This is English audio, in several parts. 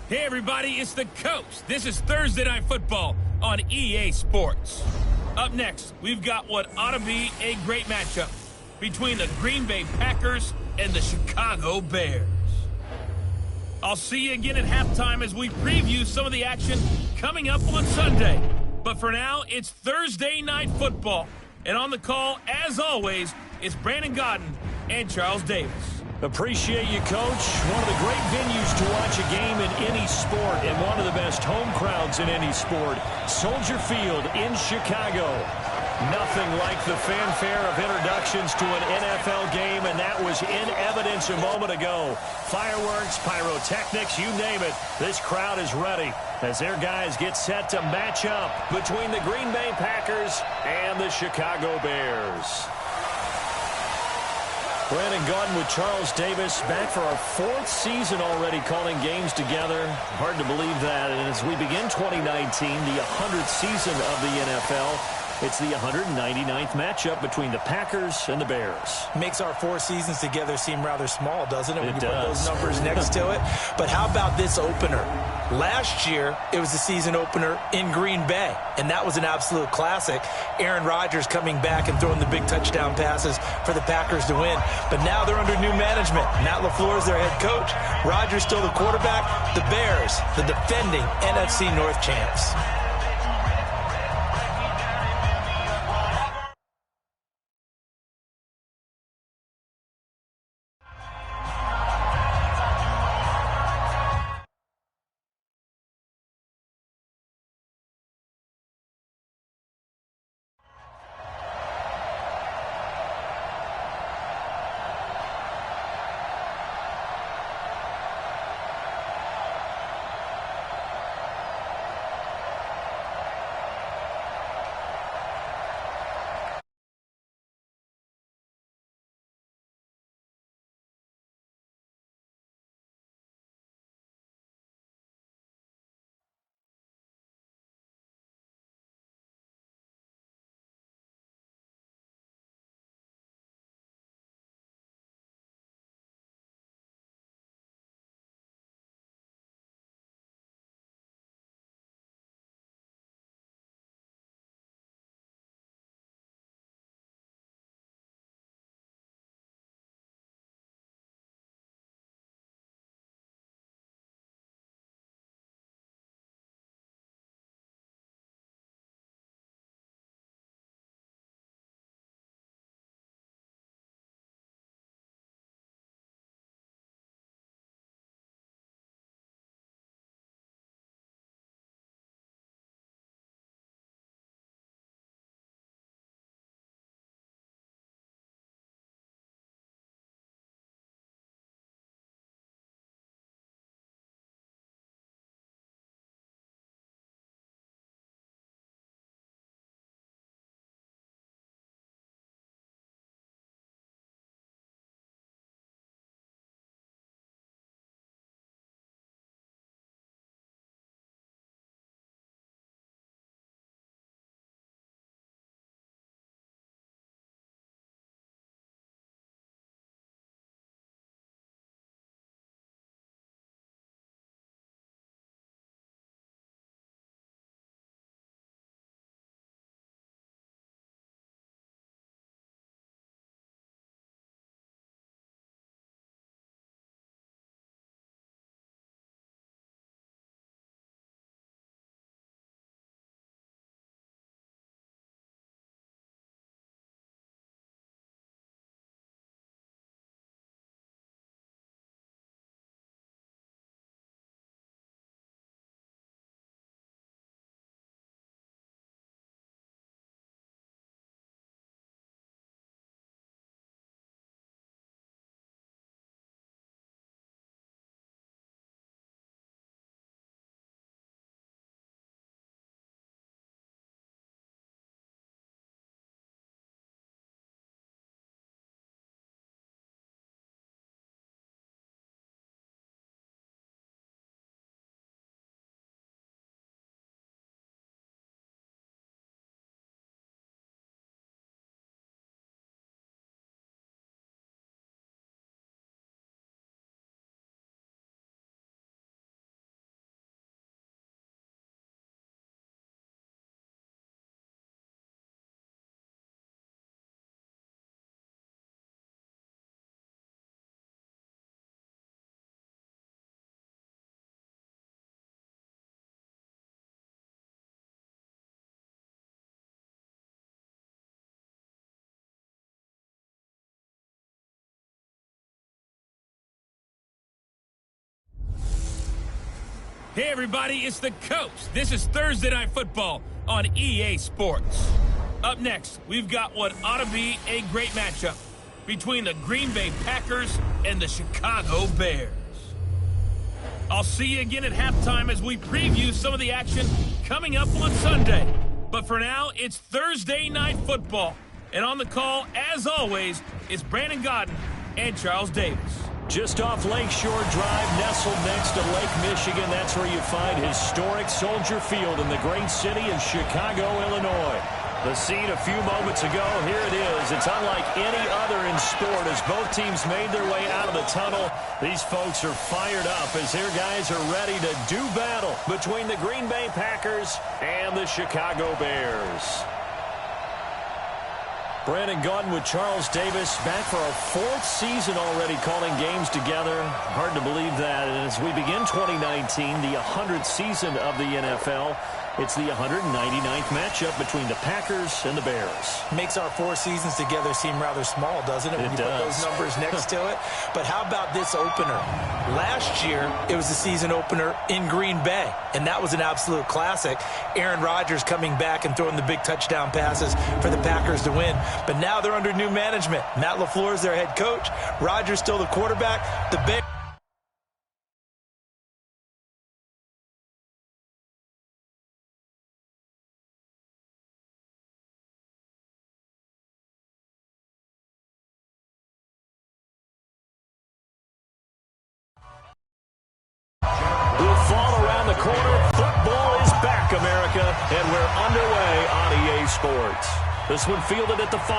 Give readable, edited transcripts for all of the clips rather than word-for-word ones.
Hey everybody, it's the Coach. This is Thursday Night Football on EA Sports. Up next, we've got what ought to be a great matchup between the Green Bay Packers and the Chicago Bears. I'll see you again at halftime as we preview some of the action coming up on Sunday. But for now, it's Thursday Night Football. And on the call, as always, it's Brandon Godden and Charles Davis. Appreciate you, Coach. One of the great venues to watch a game in any sport and one of the best home crowds in any sport. Soldier Field in Chicago. Nothing like the fanfare of introductions to an NFL game, and that was in evidence a moment ago. Fireworks, pyrotechnics, you name it. This crowd is ready as their guys get set to match up between the Green Bay Packers and the Chicago Bears. Brandon Godden with Charles Davis, back for our 4th season already calling games together. Hard to believe that. And as we begin 2019, the 100th season of the NFL, it's the 199th matchup between the Packers and the Bears. Makes our 4 seasons together seem rather small, doesn't it? When It you does. put those numbers next to it. But how about this opener? Last year, it was the season opener in Green Bay, and that was an absolute classic. Aaron Rodgers coming back and throwing the big touchdown passes for the Packers to win. But now they're under new management. Matt LaFleur is their head coach. Rodgers still the quarterback. The Bears, the defending NFC North champs. Hey everybody, it's the Coach. This is Thursday Night Football on EA Sports. Up next, we've got what ought to be a great matchup between the Green Bay Packers and the Chicago Bears. I'll see you again at halftime as we preview some of the action coming up on Sunday. But for now, it's Thursday Night Football. And on the call, as always, is Brandon Godden and Charles Davis. Just off Lakeshore Drive, nestled next to Lake Michigan. That's where you find historic Soldier Field in the great city of Chicago, Illinois. The scene a few moments ago, here it is. It's unlike any other in sport as both teams made their way out of the tunnel. These folks are fired up as their guys are ready to do battle between the Green Bay Packers and the Chicago Bears. Brandon Gaudin with Charles Davis, back for our fourth season already calling games together. Hard to believe that. And as we begin 2019, the 100th season of the NFL, it's the 199th matchup between the Packers and the Bears. Makes our 4 seasons together seem rather small, doesn't it, when you put those numbers next to it? But how about this opener? Last year, it was the season opener in Green Bay, and that was an absolute classic. Aaron Rodgers coming back and throwing the big touchdown passes for the Packers to win. But now they're under new management. Matt LaFleur is their head coach. Rodgers still the quarterback. The Bears. We'll fall around the corner. Football is back, America, and we're underway on EA Sports. This one fielded at the 5.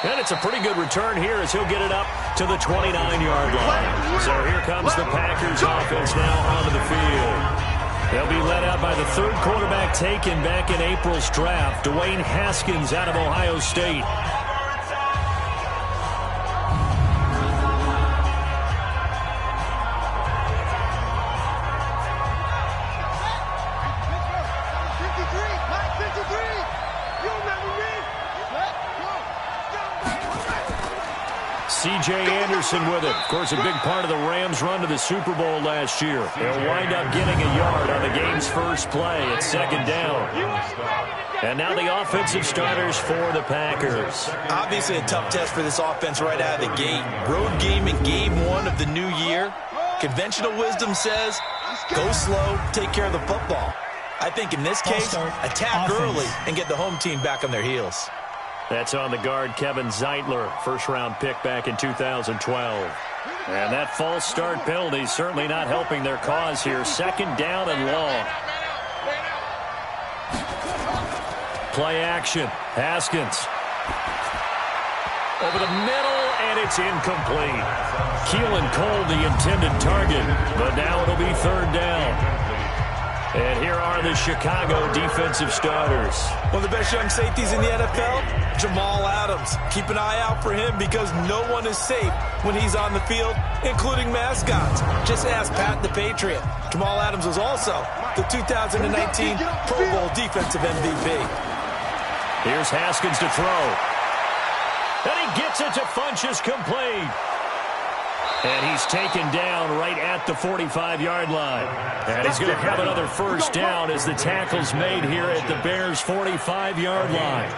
And it's a pretty good return here as he'll get it up to the 29-yard line. So here comes the Packers offense now onto the field. They'll be led out by the third quarterback taken back in April's draft, Dwayne Haskins out of Ohio State. C.J. Anderson with it. Of course, a big part of the Rams' run to the Super Bowl last year. They'll wind up getting a yard on the game's first play at second down. And now the offensive starters for the Packers. Obviously a tough test for this offense right out of the gate. Road game in game 1 of the new year. Conventional wisdom says, go slow, take care of the football. I think in this case, attack early and get the home team back on their heels. That's on the guard, Kevin Zeitler, first-round pick back in 2012. And that false start penalty certainly not helping their cause here. Second down and long. Play action. Haskins. Over the middle, and it's incomplete. Keelan Cole, the intended target, but now it'll be third down. And here are the Chicago defensive starters. One of the best young safeties in the NFL, Jamal Adams. Keep an eye out for him because no one is safe when he's on the field, including mascots. Just ask Pat the Patriot. Jamal Adams was also the 2019 Pro Bowl Defensive MVP. Here's Haskins to throw. And he gets it to Funchess complete. And he's taken down right at the 45-yard line. And he's going to have another first down as the tackle's made here at the Bears' 45-yard line.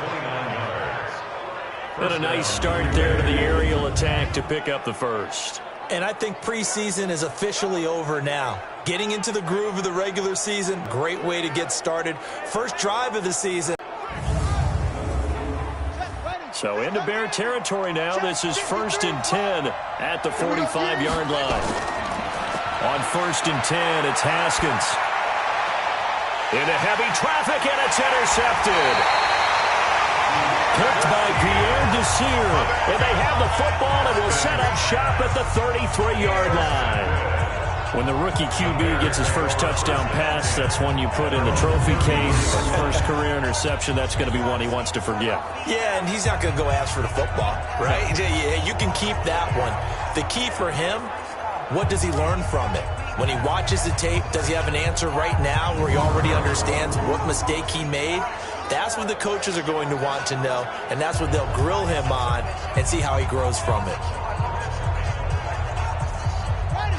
And a nice start there to the aerial attack to pick up the first. And I think preseason is officially over now. Getting into the groove of the regular season, great way to get started. First drive of the season. So into Bear territory now. This is 1st and 10 at the 45-yard line. On 1st and 10, it's Haskins. Into heavy traffic, and it's intercepted. Picked by Pierre Desir. And they have the football and will set up shop at the 33-yard line. When the rookie QB gets his first touchdown pass, that's one you put in the trophy case. First career interception, that's going to be one he wants to forget. Yeah, and he's not going to go ask for the football, right? Yeah, you can keep that one. The key for him, what does he learn from it? When he watches the tape, does he have an answer right now where he already understands what mistake he made? That's what the coaches are going to want to know, and that's what they'll grill him on and see how he grows from it.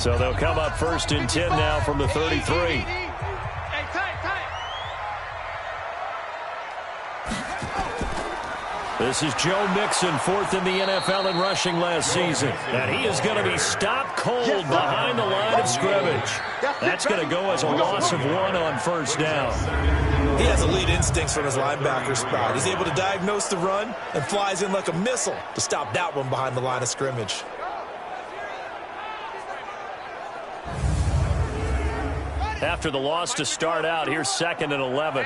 So they'll come up 1st and 10 now from the 33. This is Joe Mixon, 4th in the NFL in rushing last season. And he is going to be stopped cold behind the line of scrimmage. That's going to go as a loss of 1 on 1st down. He has elite instincts from his linebacker spot. He's able to diagnose the run and flies in like a missile to stop that one behind the line of scrimmage. After the loss to start out, here's 2nd and 11.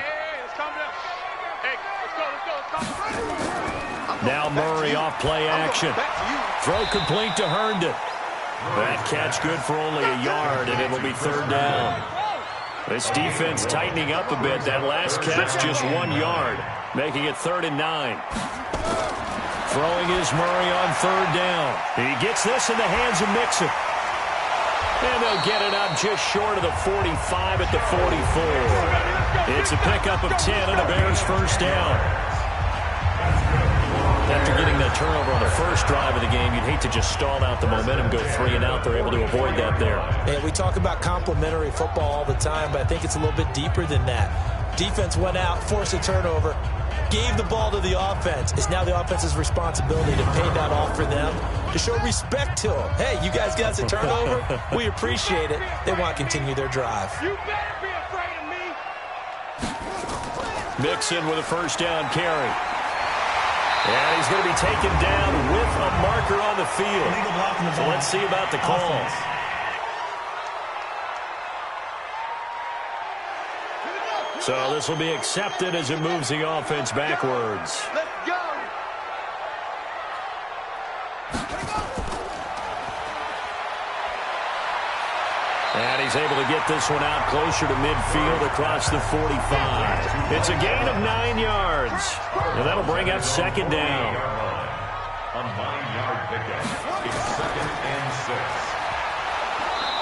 Now Murray off play action. Throw complete to Herndon. That catch good for only a yard, and it'll be 3rd down. This defense tightening up a bit. That last catch just 1 yard, making it 3rd and 9. Throwing is Murray on 3rd down. He gets this in the hands of Mixon. And they'll get it up just short of the 45 at the 44. It's a pickup of 10 and a Bears 1st down. After getting that turnover on the first drive of the game, you'd hate to just stall out the momentum, go 3 and out. They're able to avoid that there. Yeah, we talk about complementary football all the time, but I think it's a little bit deeper than that. Defense went out, forced a turnover, gave the ball to the offense. It's now the offense's responsibility to pay that off for them, to show respect to them. Hey, you guys got a turnover? We appreciate it. They want to continue their drive. You better be afraid of me. Mixon with a 1st down carry. And he's going to be taken down with a marker on the field. So let's see about the call. So this will be accepted as it moves the offense backwards. Let's go. And he's able to get this one out closer to midfield across the 45. It's a gain of 9 yards. And that'll bring up 2nd down. A 9-yard pickup. It's 2nd and 6.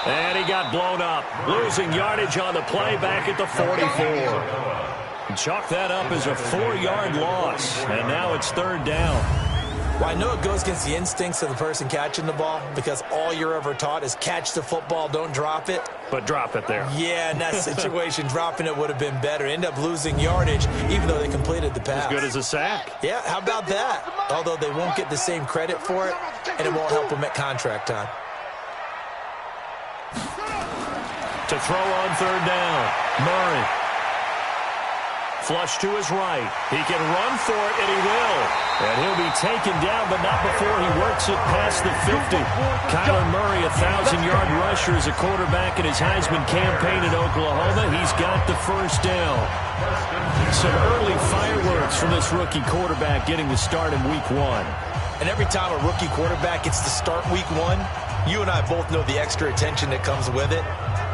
And he got blown up. Losing yardage on the play back at the 44. Chalk that up as a 4-yard loss. And now it's 3rd down. Well, I know it goes against the instincts of the person catching the ball because all you're ever taught is catch the football, don't drop it. But drop it there. Yeah, in that situation, dropping it would have been better. End up losing yardage, even though they completed the pass. As good as a sack. Yeah, how about that? Although they won't get the same credit for it, and it won't help them at contract time. To throw on 3rd down. Murray. Flush to his right. He can run for it, and he will. And he'll be taken down, but not before he works it past the 50. Kyler Murray, 1,000-yard rusher as a quarterback in his Heisman campaign at Oklahoma. He's got the 1st down. Some early fireworks from this rookie quarterback getting the start in Week 1. And every time a rookie quarterback gets to start Week 1, you and I both know the extra attention that comes with it.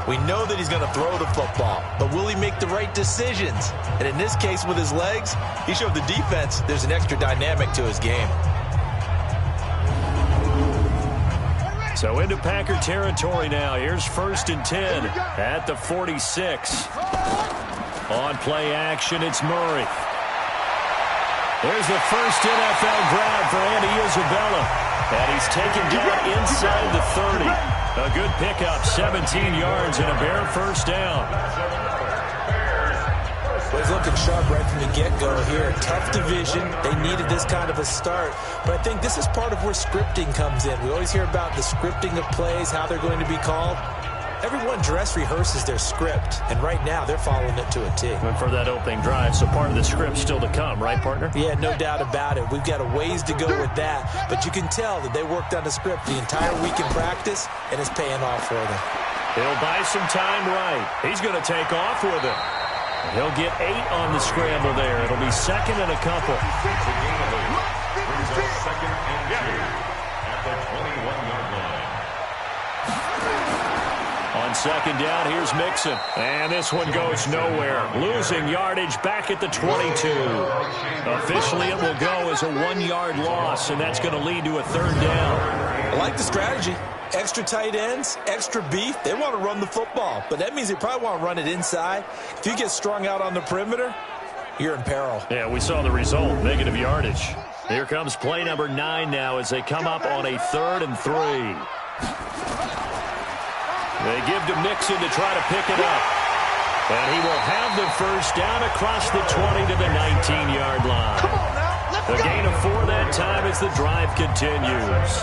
We know that he's going to throw the football, but will he make the right decisions? And in this case, with his legs, he showed the defense there's an extra dynamic to his game. So into Packer territory now. Here's 1st and 10 at the 46. On play action, it's Murray. There's the first NFL grab for Andy Isabella. And he's taken down inside the 30. A good pickup, 17 yards and a Bear 1st down. Well, he's looking sharp right from the get-go here. Tough division. They needed this kind of a start. But I think this is part of where scripting comes in. We always hear about the scripting of plays, how they're going to be called. Everyone dress rehearses their script, and right now they're following it to a T. And for that opening drive, so part of the script still to come, right, partner? Yeah, no doubt about it. We've got a ways to go with that, but you can tell that they worked on the script the entire week in practice, and it's paying off for them. He'll buy some time right. He's going to take off with it. He'll get 8 on the scramble there. It'll be 2nd and a couple. It's a gain of 8. Brings up 2nd and 2 at the 21-yard line. On 2nd down, here's Mixon. And this one goes nowhere. Losing yardage back at the 22. Officially, it will go as a 1-yard loss, and that's going to lead to a 3rd down. I like the strategy. Extra tight ends, extra beef. They want to run the football, but that means they probably want to run it inside. If you get strung out on the perimeter, you're in peril. Yeah, we saw the result, negative yardage. Here comes play number 9 now as they come up on a 3rd and 3. They give to Mixon to try to pick it up. And he will have the first down across the 20 to the 19-yard line. Come on now, let's A go. gain of 4 that time as the drive continues.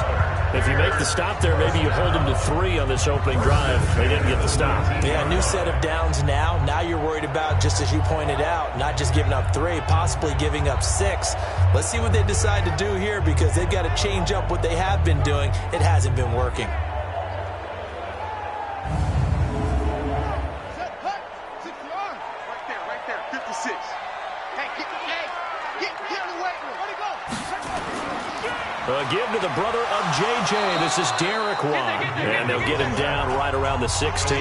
If you make the stop there, maybe you hold them to 3 on this opening drive. They didn't get the stop. Yeah, new set of downs now. Now you're worried about, just as you pointed out, not just giving up 3, possibly giving up 6. Let's see what they decide to do here because they've got to change up what they have been doing. It hasn't been working. Right there, 56. Hey, get in the weight room. Where'd he go? A give to the brother of J.J. This is Derek Watt. And they'll get him down right around the 16.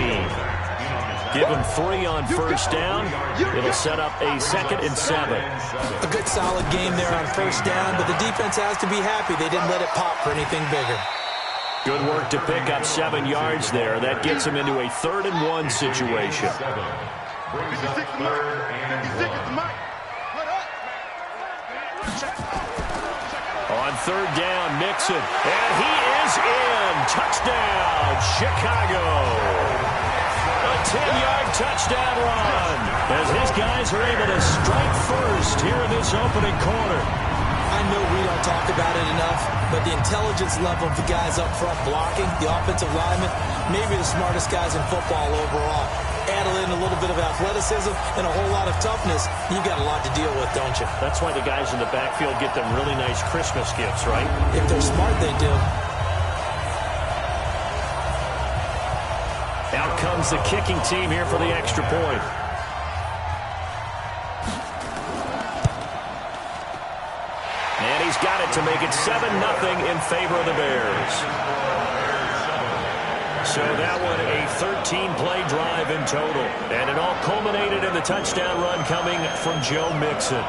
Give him 3 on first down. It'll set up a 2nd and 7. A good solid game there on first down, but the defense has to be happy. They didn't let it pop for anything bigger. Good work to pick up 7 yards there. That gets him into a 3rd and 1 situation. Brings up 3rd and 1. On 3rd down, Mixon. And he is in. Touchdown, Chicago. A 10-yard touchdown run as his guys are able to strike first here in this opening quarter. I know we don't talk about it enough, but the intelligence level of the guys up front blocking, the offensive linemen, maybe the smartest guys in football overall. Add in a little bit of athleticism and a whole lot of toughness, you got a lot to deal with, don't you? That's why the guys in the backfield get them really nice Christmas gifts, right? If they're smart, they do. Out comes the kicking team here for the extra point. And he's got it to make it 7-0 in favor of the Bears. So that one a 13-play drive in total. And it all culminated in the touchdown run coming from Joe Mixon.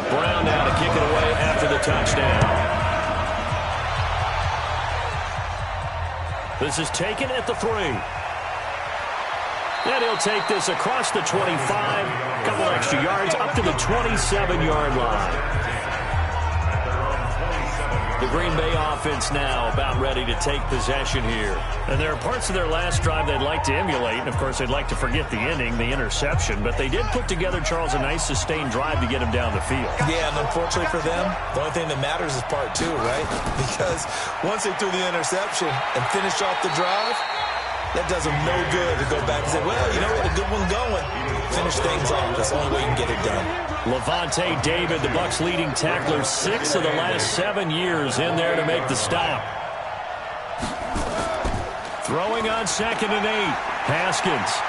Brown now to kick it away after the touchdown. This is taken at the 3. And he'll take this across the 25. A couple extra yards up to the 27-yard line. The Green Bay offense now about ready to take possession here. And there are parts of their last drive they'd like to emulate. And, of course, they'd like to forget the ending, the interception. But they did put together, Charles, a nice sustained drive to get him down the field. Yeah, and unfortunately for them, the only thing that matters is part 2, right? Because once they threw the interception and finished off the drive, that does them no good to go back and say, well, you know, we had a good one going. Finish things off. That's the only way you can get it done. Levante David, the Bucs' leading tackler, 6 of the last 7 years in there to make the stop. Throwing on 2nd and 8. Haskins.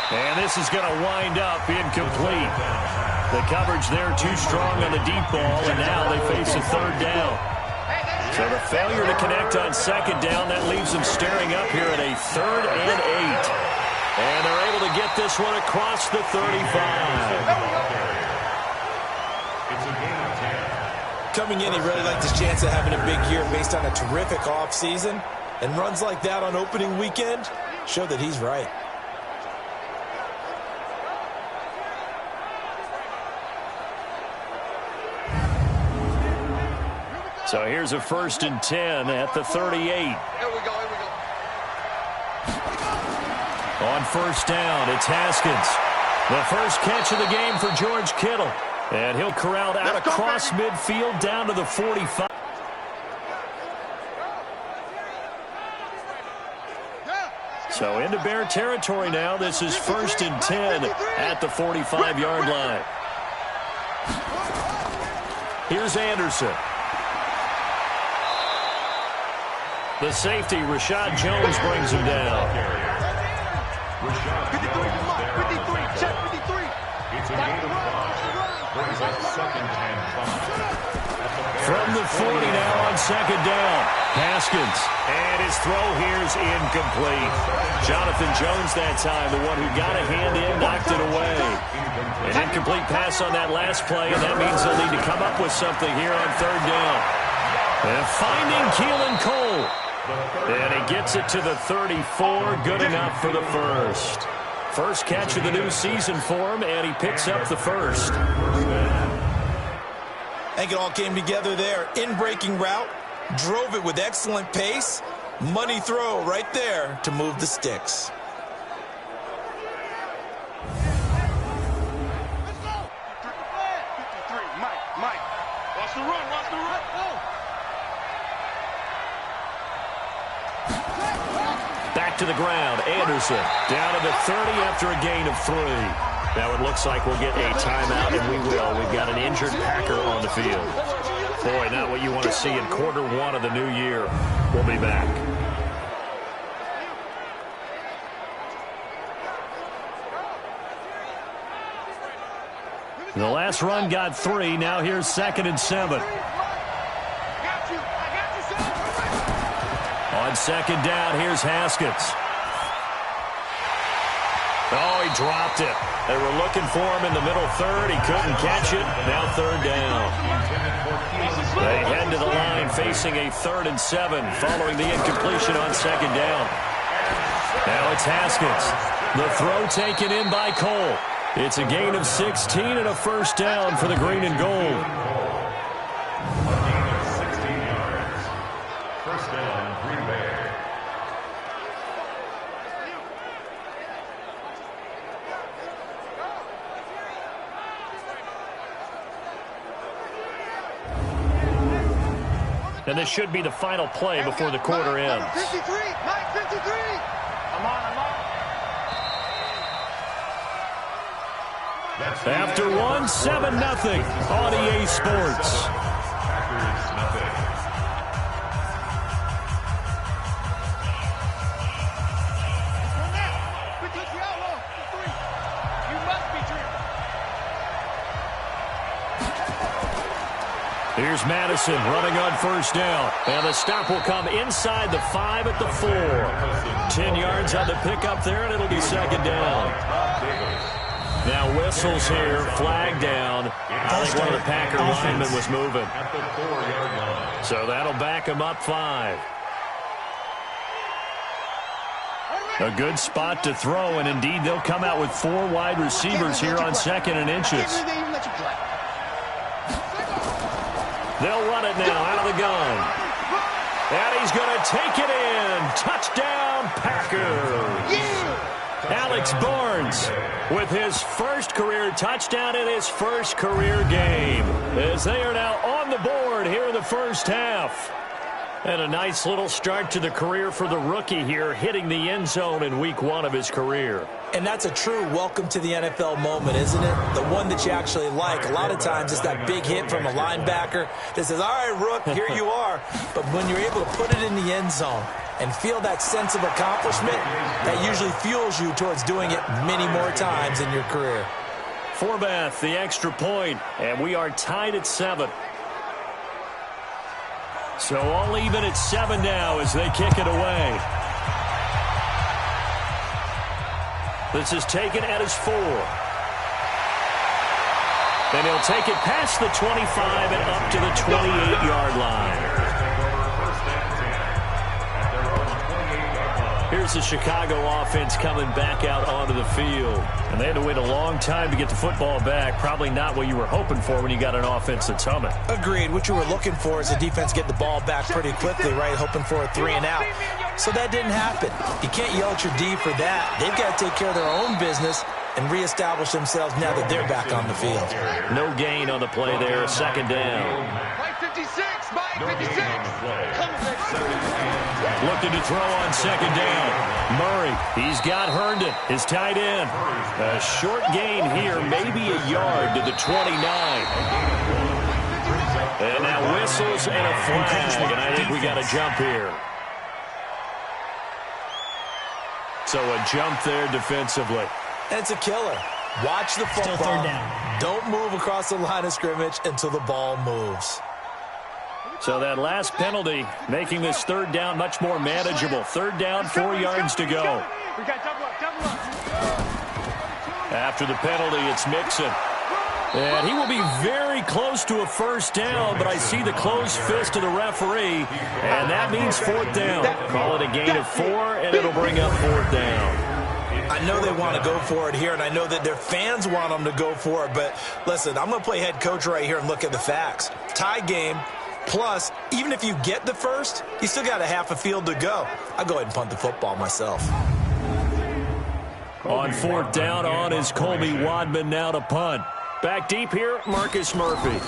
And this is going to wind up incomplete. The coverage there too strong on the deep ball, and now they face a 3rd down. So the failure to connect on 2nd down, that leaves them staring up here at a 3rd and 8. And they're able to get this one across the 35. Coming in, he really liked his chance of having a big year based on a terrific offseason. And runs like that on opening weekend show that he's right. So here's a 1st and 10 at the 38. Here we go. On 1st down, it's Haskins. The first catch of the game for George Kittle. And he'll corral out across midfield down to the 45. So into Bear territory now. This is 1st and 10 at the 45-yard line. Here's Anderson. The safety, Rashad Jones, brings him down. 53, check 53. It's a gain of 5. Brings up 2nd and 5. From the 40 now on 2nd down. Haskins. And his throw here's incomplete. Jonathan Jones that time, the one who got a hand in, knocked it away. An incomplete pass on that last play, and that means they'll need to come up with something here on 3rd down. And finding Keelan Cole. And he gets it to the 34. Good enough for the first. First catch of the new season for him, and he picks up the first. I think it all came together there. In-breaking route, drove it with excellent pace. Money throw right there to move the sticks. Mike, watch the run, Back to the ground. Anderson down to the 30 after a gain of 3. Now it looks like we'll get a timeout, and we will. We've got an injured Packer on the field. Boy, not what you want to see in quarter 1 of the new year. We'll be back. The last run got 3. Now here's 2nd and 7. On 2nd down, here's Haskins. Oh, he dropped it. They were looking for him in the middle third. He couldn't catch it. Now 3rd down. They head to the line facing a 3rd and 7 following the incompletion on 2nd down. Now it's Haskins. The throw taken in by Cole. It's a gain of 16 and a 1st down for the green and gold. And this should be the final play before the quarter ends. 53, Mike 53. I'm on. After 1, 7-0 on EA Sports. Here's Madison running on 1st down. And the stop will come inside the 5 at the 4. 10 yards on the pickup there, and it'll be 2nd down. Now whistles here, flag down. I think one of the Packer linemen was moving. So that'll back him up 5. A good spot to throw, and indeed they'll come out with 4 wide receivers here on 2nd and inches. They'll run it now out of the gun. And he's going to take it in. Touchdown, Packers. Alex Barnes with his first career touchdown in his first career game, as they are now on the board here in the first half. And a nice little start to the career for the rookie here, hitting the end zone in week 1 of his career. And that's a true welcome to the NFL moment, isn't it? The one that you actually like. A lot of times it's that big hit from a linebacker that says, all right, Rook, here you are. But when you're able to put it in the end zone and feel that sense of accomplishment, that usually fuels you towards doing it many more times in your career. Forbath, the extra point, and we are tied at 7. So all even at 7 now as they kick it away. This is taken at his 4. And he'll take it past the 25 and up to the 28-yard line. Here's the Chicago offense coming back out onto the field. And they had to wait a long time to get the football back. Probably not what you were hoping for when you got an offense that's humming. Agreed. What you were looking for is the defense get the ball back pretty quickly, right? Hoping for a 3 and out. So that didn't happen. You can't yell at your D for that. They've got to take care of their own business and reestablish themselves now that they're back on the field. No gain on the play there. 2nd down. Mike 56, Mike 56. Looking to throw on 2nd down. Murray, he's got Herndon, his tight end. A short gain here, maybe a yard to the 29. And now whistles and a flag, and I think we got a jump here. So a jump there defensively. And it's a killer. Watch the football. Still 3rd down. Don't move across the line of scrimmage until the ball moves. So that last penalty making this 3rd down much more manageable. 3rd down, 4 yards to go. We got double up. After the penalty, it's Mixon. And he will be very close to a 1st down, but I see the closed fist of the referee, and that means 4th down. Call it a gain of 4, and it'll bring up 4th down. I I know they want to go for it here, and I know that their fans want them to go for it. But listen, I'm going to play head coach right here and look at the facts. Tie game, plus, even if you get the first, you still got a half a field to go. I'll go ahead and punt the football myself. On fourth down, on is Colby Wadman now to punt. Back deep here, Marcus Murphy.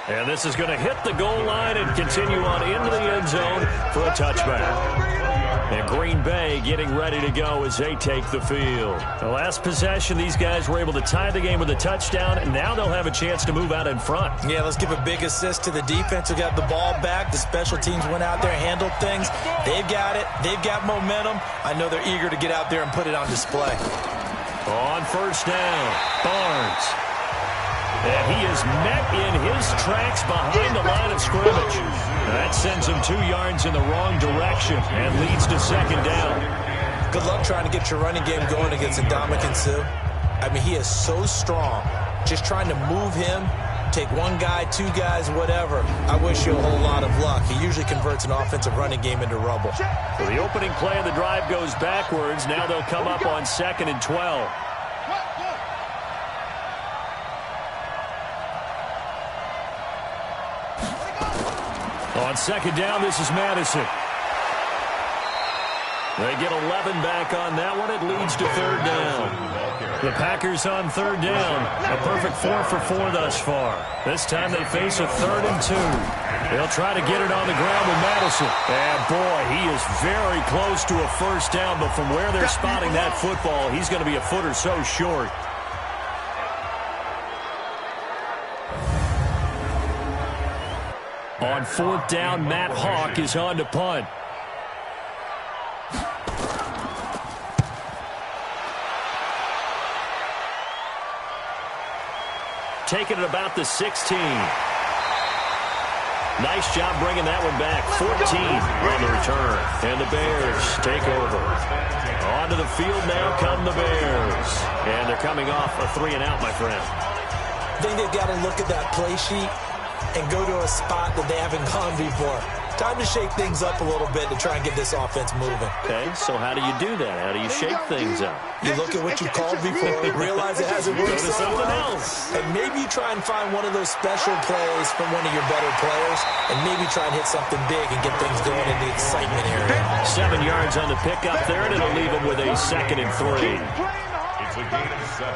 And this is going to hit the goal line and continue on into the end zone for a touchback. And Green Bay getting ready to go as they take the field. The last possession, these guys were able to tie the game with a touchdown, and now they'll have a chance to move out in front. Yeah, let's give a big assist to the defense who got the ball back. The special teams went out there, handled things. They've got it. They've got momentum. I know they're eager to get out there and put it on display. On first down, Barnes. And he is met in his tracks behind the line of scrimmage. That sends him 2 yards in the wrong direction and leads to second down. Good luck trying to get your running game going against Ndamukong Suh. I mean, he is so strong. Just trying to move him, take one guy, 2 guys, whatever. I wish you a whole lot of luck. He usually converts an offensive running game into rubble. So the opening play of the drive goes backwards. Now they'll come up on 2nd and 12. On second down, this is Madison. They get 11 back on that one. It leads to third down. The Packers on third down. A perfect 4 for 4 thus far. This time they face a 3rd and 2. They'll try to get it on the ground with Madison. And boy, he is very close to a first down, but from where they're spotting that football, he's going to be a foot or so short. On fourth down, Matt Hawk is on to punt. Taking it about the 16. Nice job bringing that one back. 14 on the return. And the Bears take over. Onto the field now come the Bears. And they're coming off a 3-and-out, my friend. I think they've got to look at that play sheet and go to a spot that they haven't gone before. Time to shake things up a little bit to try and get this offense moving. Okay, so how do you do that? How do you shake things up? You look at what you called before, realize it hasn't worked something else. And maybe you try and find one of those special plays from one of your better players, and maybe try and hit something big and get things going in the excitement area. 7 yards on the pickup there, and it'll leave him with a 2nd and 3. It's a gain of 7.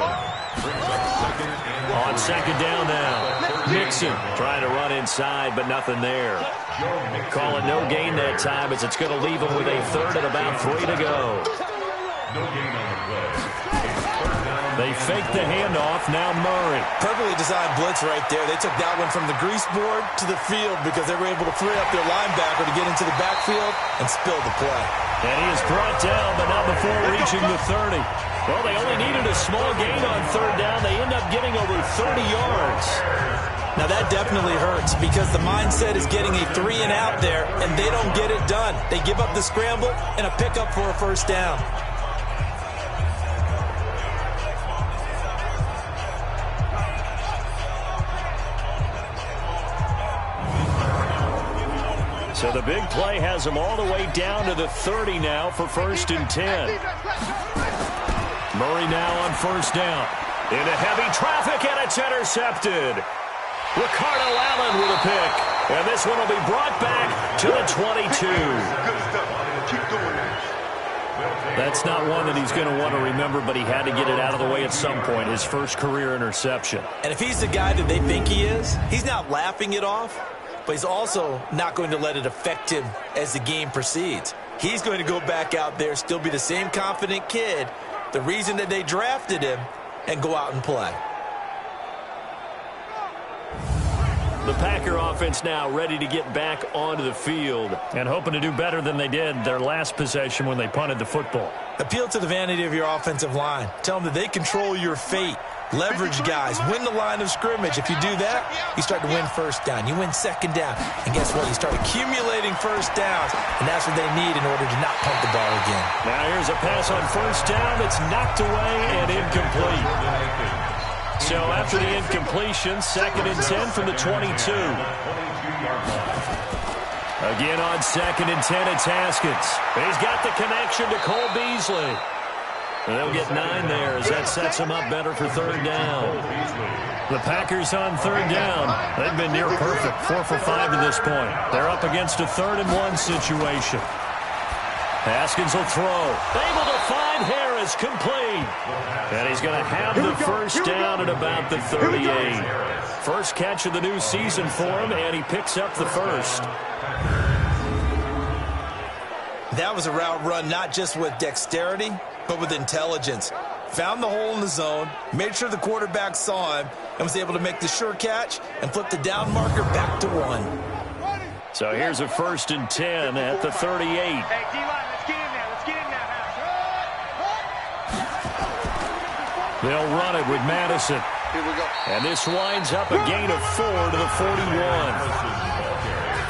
Brings up 2nd and 3. On second down now, Mixon trying to run inside, but nothing there. Call it no gain that time as it's going to leave him with a 3rd and about 3 to go. No gain on the play. They fake the handoff, now Murray. Perfectly designed blitz right there. They took that one from the grease board to the field because they were able to free up their linebacker to get into the backfield and spill the play. And he is brought down, but not before reaching the 30. Well, they only needed a small gain on third down. They end up getting over 30 yards. Now, that definitely hurts because the mindset is getting a 3-and-out there, and they don't get it done. They give up the scramble and a pickup for a first down. So the big play has them all the way down to the 30 now for 1st and 10. Murray now on first down. Into heavy traffic, and it's intercepted. Ricardo Allen with a pick. And this one will be brought back to the 22. That's not one that he's going to want to remember, but he had to get it out of the way at some point. His first career interception. And if he's the guy that they think he is, he's not laughing it off, but he's also not going to let it affect him as the game proceeds. He's going to go back out there, still be the same confident kid, the reason that they drafted him, and go out and play. The Packer offense now ready to get back onto the field and hoping to do better than they did their last possession when they punted the football. Appeal to the vanity of your offensive line. Tell them that they control your fate. Leverage guys. Win the line of scrimmage. If you do that, you start to win first down. You win second down. And guess what? You start accumulating first downs. And that's what they need in order to not punt the ball again. Now here's a pass on first down that's knocked away and incomplete. So after the incompletion, 2nd and 10 from the 22. 30-yard line. Again on 2nd and 10, it's Haskins. He's got the connection to Cole Beasley. And they'll get 9 there as that sets him up better for 3rd down. The Packers on 3rd down. They've been near perfect, 4 for 5 to this point. They're up against a 3rd and 1 situation. Haskins will throw. Able to find Harris, complete. And he's going to have the first down at about the 38. First catch of the new season for him, and he picks up the first. That was a route run not just with dexterity, but with intelligence. Found the hole in the zone, made sure the quarterback saw him, and was able to make the sure catch and flip the down marker back to 1. So here's a 1st and 10 at the 38. Hey, D-line, let's get in there. Let's get in there now. They'll run it with Madison. Here we go. And this winds up a gain of 4 to the 41.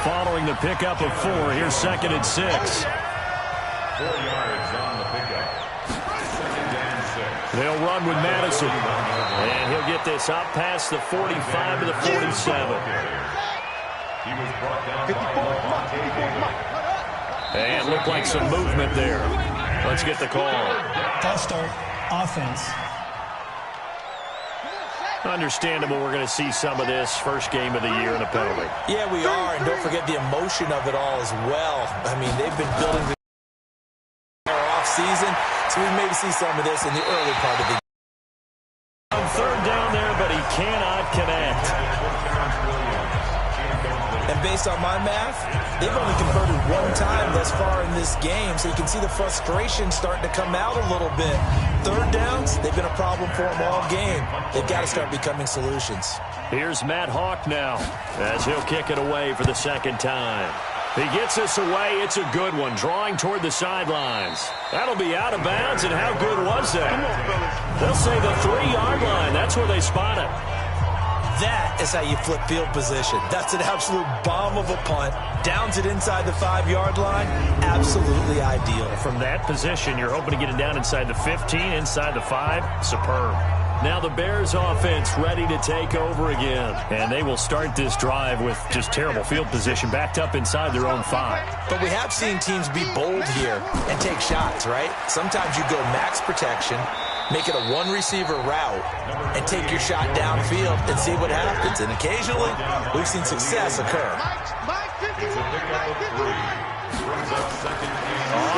Following the pickup of 4, here's 2nd and 6. 4 yards on the pickup. 2nd and 6. They'll run with Madison. And he'll get this up past the 45 to the 47. He was brought down by And looked like some movement there. Let's get the call. False start, offense. Understandable we're going to see some of this first game of the year in a penalty. Yeah, we are, and don't forget the emotion of it all as well. I mean, they've been building the off-season, so we maybe see some of this in the early part of the game. On 3rd down there, but he cannot connect. And based on my math, they've only converted 1 time thus far in this game, so you can see the frustration starting to come out a little bit. 3rd downs, they've been a problem for them all game. They've got to start becoming solutions. Here's Matt Hawk now as he'll kick it away for the 2nd time. He gets this away. It's a good one, drawing toward the sidelines. That'll be out of bounds, and how good was that? They'll say the 3-yard line. That's where they spot it. That is how you flip field position. That's an absolute bomb of a punt. Downs it inside the 5-yard line. Absolutely ideal. From that position, you're hoping to get it down inside the 15, inside the 5. Superb. Now the Bears offense ready to take over again. And they will start this drive with just terrible field position backed up inside their own 5. But we have seen teams be bold here and take shots, right? Sometimes you go max protection, make it a 1-receiver route, and take your shot downfield and see what happens. And occasionally, we've seen success occur.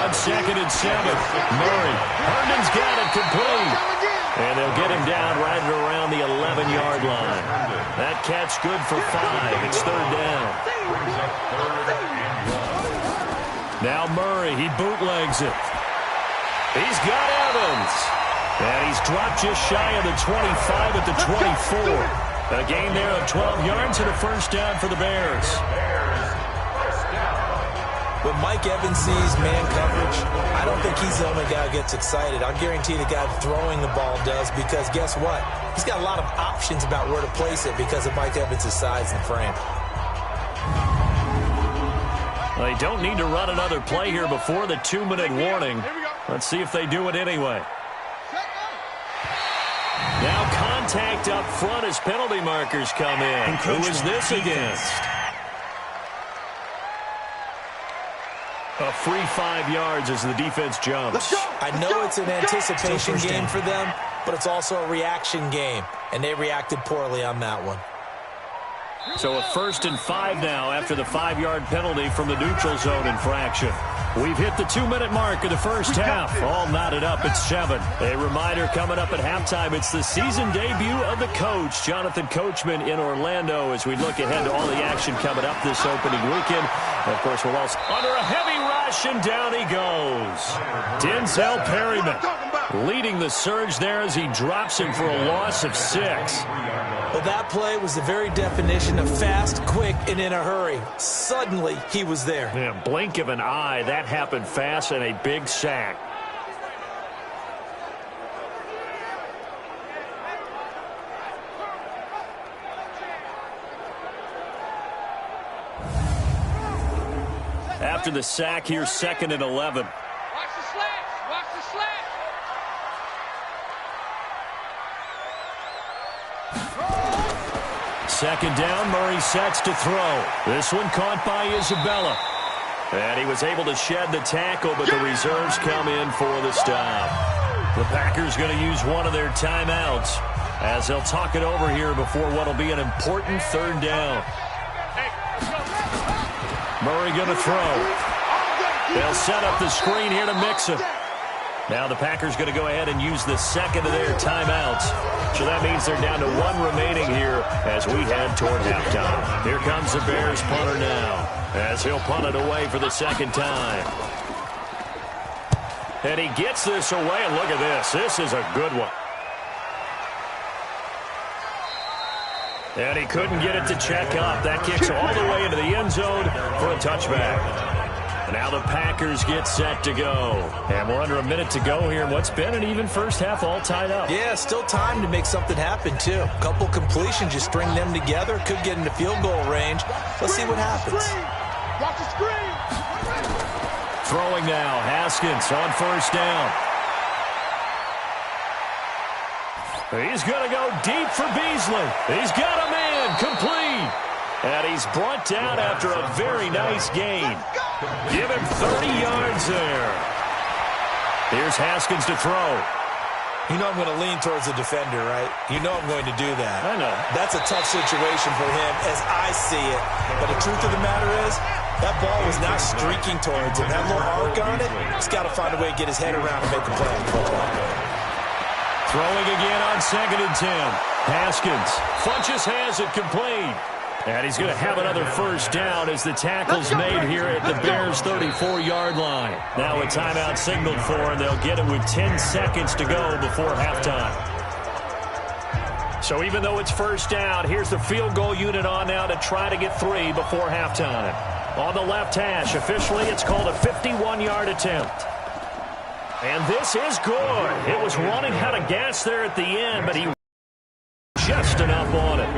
On 2nd and 7, Murray. Herndon's got it complete. And they'll get him down right around the 11-yard line. That catch good for 5. It's 3rd down. Now Murray, he bootlegs it. He's got Evans. And he's dropped just shy of the 25 at the 24. A gain there of 12 yards and a first down for the Bears. When Mike Evans sees man coverage, I don't think he's the only guy who gets excited. I'll guarantee the guy throwing the ball does, because guess what? He's got a lot of options about where to place it because of Mike Evans' size and frame. Well, they don't need to run another play here before the 2-minute warning. Let's see if they do it anyway. Now contact up front as penalty markers come in. Who is this against? A free 5 yards as the defense jumps. I know it's an anticipation game for them, but it's also a reaction game, and they reacted poorly on that one. So a 1st and 5 now after the 5-yard penalty from the neutral zone infraction. We've hit the 2-minute mark of the first half. All knotted up at 7. A reminder coming up at halftime. It's the season debut of the coach, Jonathan Coachman, in Orlando, as we look ahead to all the action coming up this opening weekend. And of course, we'll also under a heavy rush, and down he goes. Denzel Perryman leading the surge there as he drops him for a loss of 6. Well, that play was the very definition of fast, quick, and in a hurry. Suddenly, he was there. Yeah, blink of an eye. That happened fast, and a big sack. After the sack, here's 2nd and 11. Watch the slats. Watch the slats. second down, Murray sets to throw. This one caught by Isabella. And he was able to shed the tackle, but the reserves come in for the stop. The Packers going to use one of their timeouts as they'll talk it over here before what will be an important third down. Murray going to throw. They'll set up the screen here to Mixon. Now the Packers going to go ahead and use the second of their timeouts. So that means they're down to one remaining here as we head toward halftime. Here comes the Bears punter now as he'll punt it away for the second time. And he gets this away, and look at this. This is a good one. And he couldn't get it to check up. That kicks all the way into the end zone for a touchback. Now the Packers get set to go. And we're under a minute to go here. What's been an even first half all tied up. Yeah, still time to make something happen, too. A couple completions, you string them together. Could get into field goal range. Let's see what happens. Watch the screen. Throwing now. Haskins on first down. He's going to go deep for Beasley. He's got a man. Complete. And he's brought down after a very nice gain. Give him 30 yards there. Here's Haskins to throw. You know I'm going to lean towards the defender, right? You know I'm going to do that. I know. That's a tough situation for him as I see it. But the truth of the matter is, that ball was not streaking towards him. That little arc on it, he's got to find a way to get his head around and make the play on football. Throwing again on 2nd and 10. Haskins. Funches has it complete. And he's going to have another first down as the tackle's made here at the Bears' 34-yard line. Now a timeout signaled for, and they'll get it with 10 seconds to go before halftime. So even though it's first down, here's the field goal unit on now to try to get 3 before halftime. On the left hash, officially it's called a 51-yard attempt. And this is good. It was running out of gas there at the end, but he just enough on it.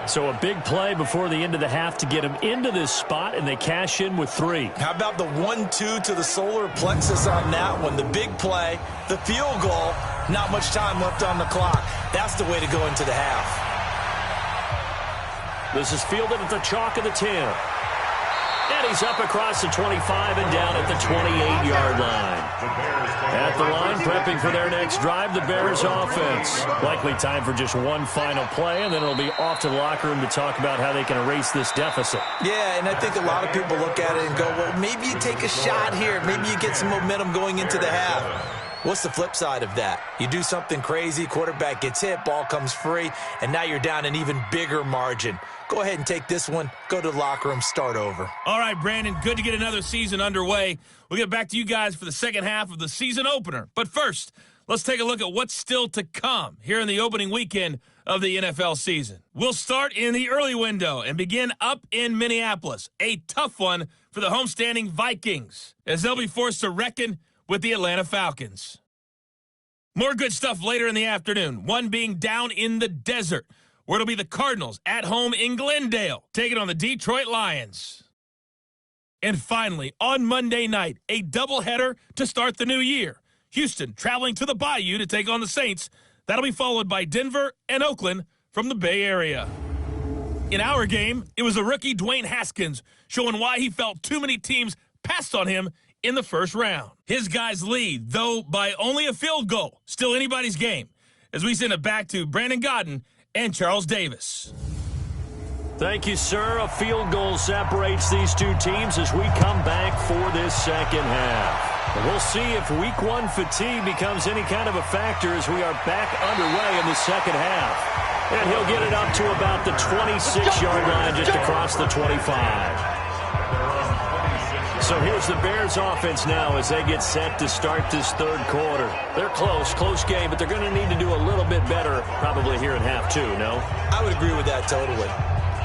So a big play before the end of the half to get him into this spot, and they cash in with 3. How about the 1-2 to the solar plexus on that one? The big play, the field goal, not much time left on the clock. That's the way to go into the half. This is fielded at the chalk of the 10. And he's up across the 25 and down at the 28-yard line. At the line, prepping for their next drive, the Bears offense. Likely time for just one final play, and then it'll be off to the locker room to talk about how they can erase this deficit. Yeah, and I think a lot of people look at it and go, well, maybe you take a shot here. Maybe you get some momentum going into the half. What's the flip side of that? You do something crazy, quarterback gets hit, ball comes free, and now you're down an even bigger margin. Go ahead and take this one, go to the locker room, start over. All right, Brandon, good to get another season underway. We'll get back to you guys for the second half of the season opener. But first, let's take a look at what's still to come here in the opening weekend of the NFL season. We'll start in the early window and begin up in Minneapolis. A tough one for the homestanding Vikings, as they'll be forced to reckon with the Atlanta Falcons. More good stuff later in the afternoon, one being down in the desert, where it'll be the Cardinals at home in Glendale, taking on the Detroit Lions. And finally, on Monday night, a doubleheader to start the new year. Houston traveling to the Bayou to take on the Saints. That'll be followed by Denver and Oakland from the Bay Area. In our game, it was the rookie Dwayne Haskins showing why he felt too many teams passed on him in the first round. His guys lead, though by only a field goal. Still anybody's game. As we send it back to Brandon Godden and Charles Davis. Thank you, sir. A field goal separates these two teams as we come back for this second half. And we'll see if week one fatigue becomes any kind of a factor as we are back underway in the second half. And he'll get it up to about the 26-yard line just across the 25. So here's the Bears offense now as they get set to start this third quarter. They're close game, but they're going to need to do a little bit better probably here in half two, no? I would agree with that totally.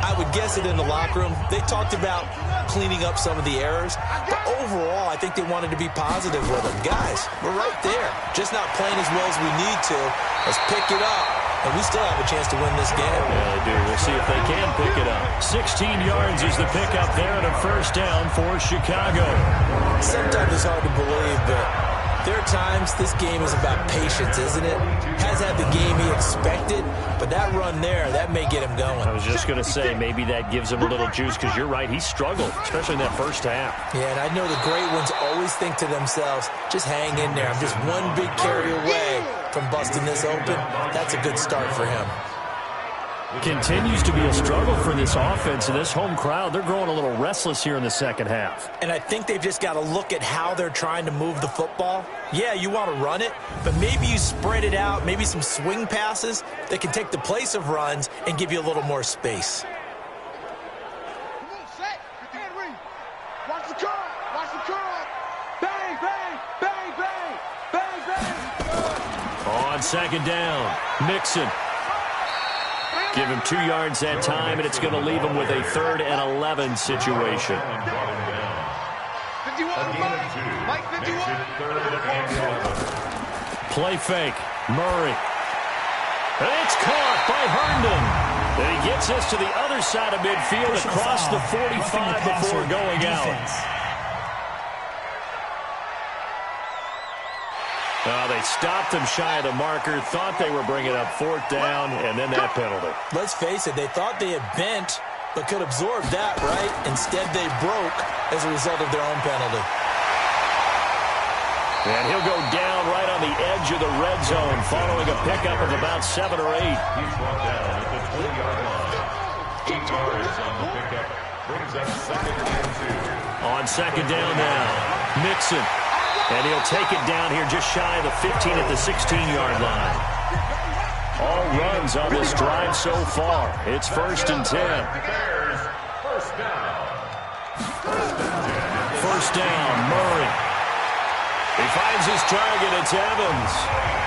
I would guess it in the locker room. They talked about cleaning up some of the errors, but overall, I think they wanted to be positive with them. Guys, we're right there. Just not playing as well as we need to. Let's pick it up, and we still have a chance to win this game. Yeah, they do. We'll see if they can pick it up. 16 yards is the pickup there and a first down for Chicago. Sometimes it's hard to believe, but There are times this game is about patience, isn't it? Has had the game he expected, but that run there, that may get him going. I was just going to say, maybe that gives him a little juice, because you're right, he struggled, especially in that first half. Yeah, and I know the great ones always think to themselves, just hang in there. I'm just one big carry away from busting this open. That's a good start for him. Continues to be a struggle for this offense, and this home crowd, they're growing a little restless here in the second half. And I think they've just got to look at how they're trying to move the football. Yeah, you want to run it, but maybe you spread it out, maybe some swing passes that can take the place of runs and give you a little more space. Come on, set. And read. Watch the curl. Watch the curl. Bang, bang, bang, bang, bang, bang. On second down, Mixon. Give him 2 yards that time, and it's going to leave him with a 3rd and 11 situation. 51 Mike 51. Play fake. Murray. And it's caught by Herndon. And he gets us to the other side of midfield across the 45 before going out. They stopped him shy of the marker, thought they were bringing up 4th down, and then that penalty. Let's face it, they thought they had bent, but could absorb that, right? Instead, they broke as a result of their own penalty. And he'll go down right on the edge of the red zone, following a pickup of about 7 or 8. He's brought down at the 20-yard line. 8 yards on the pickup. Brings up 2nd and 2. On second down now, Mixon. And he'll take it down here just shy of the 15 at the 16-yard line. All runs on this drive so far. It's 1st and 10. First down, Murray. He finds his target. It's Evans.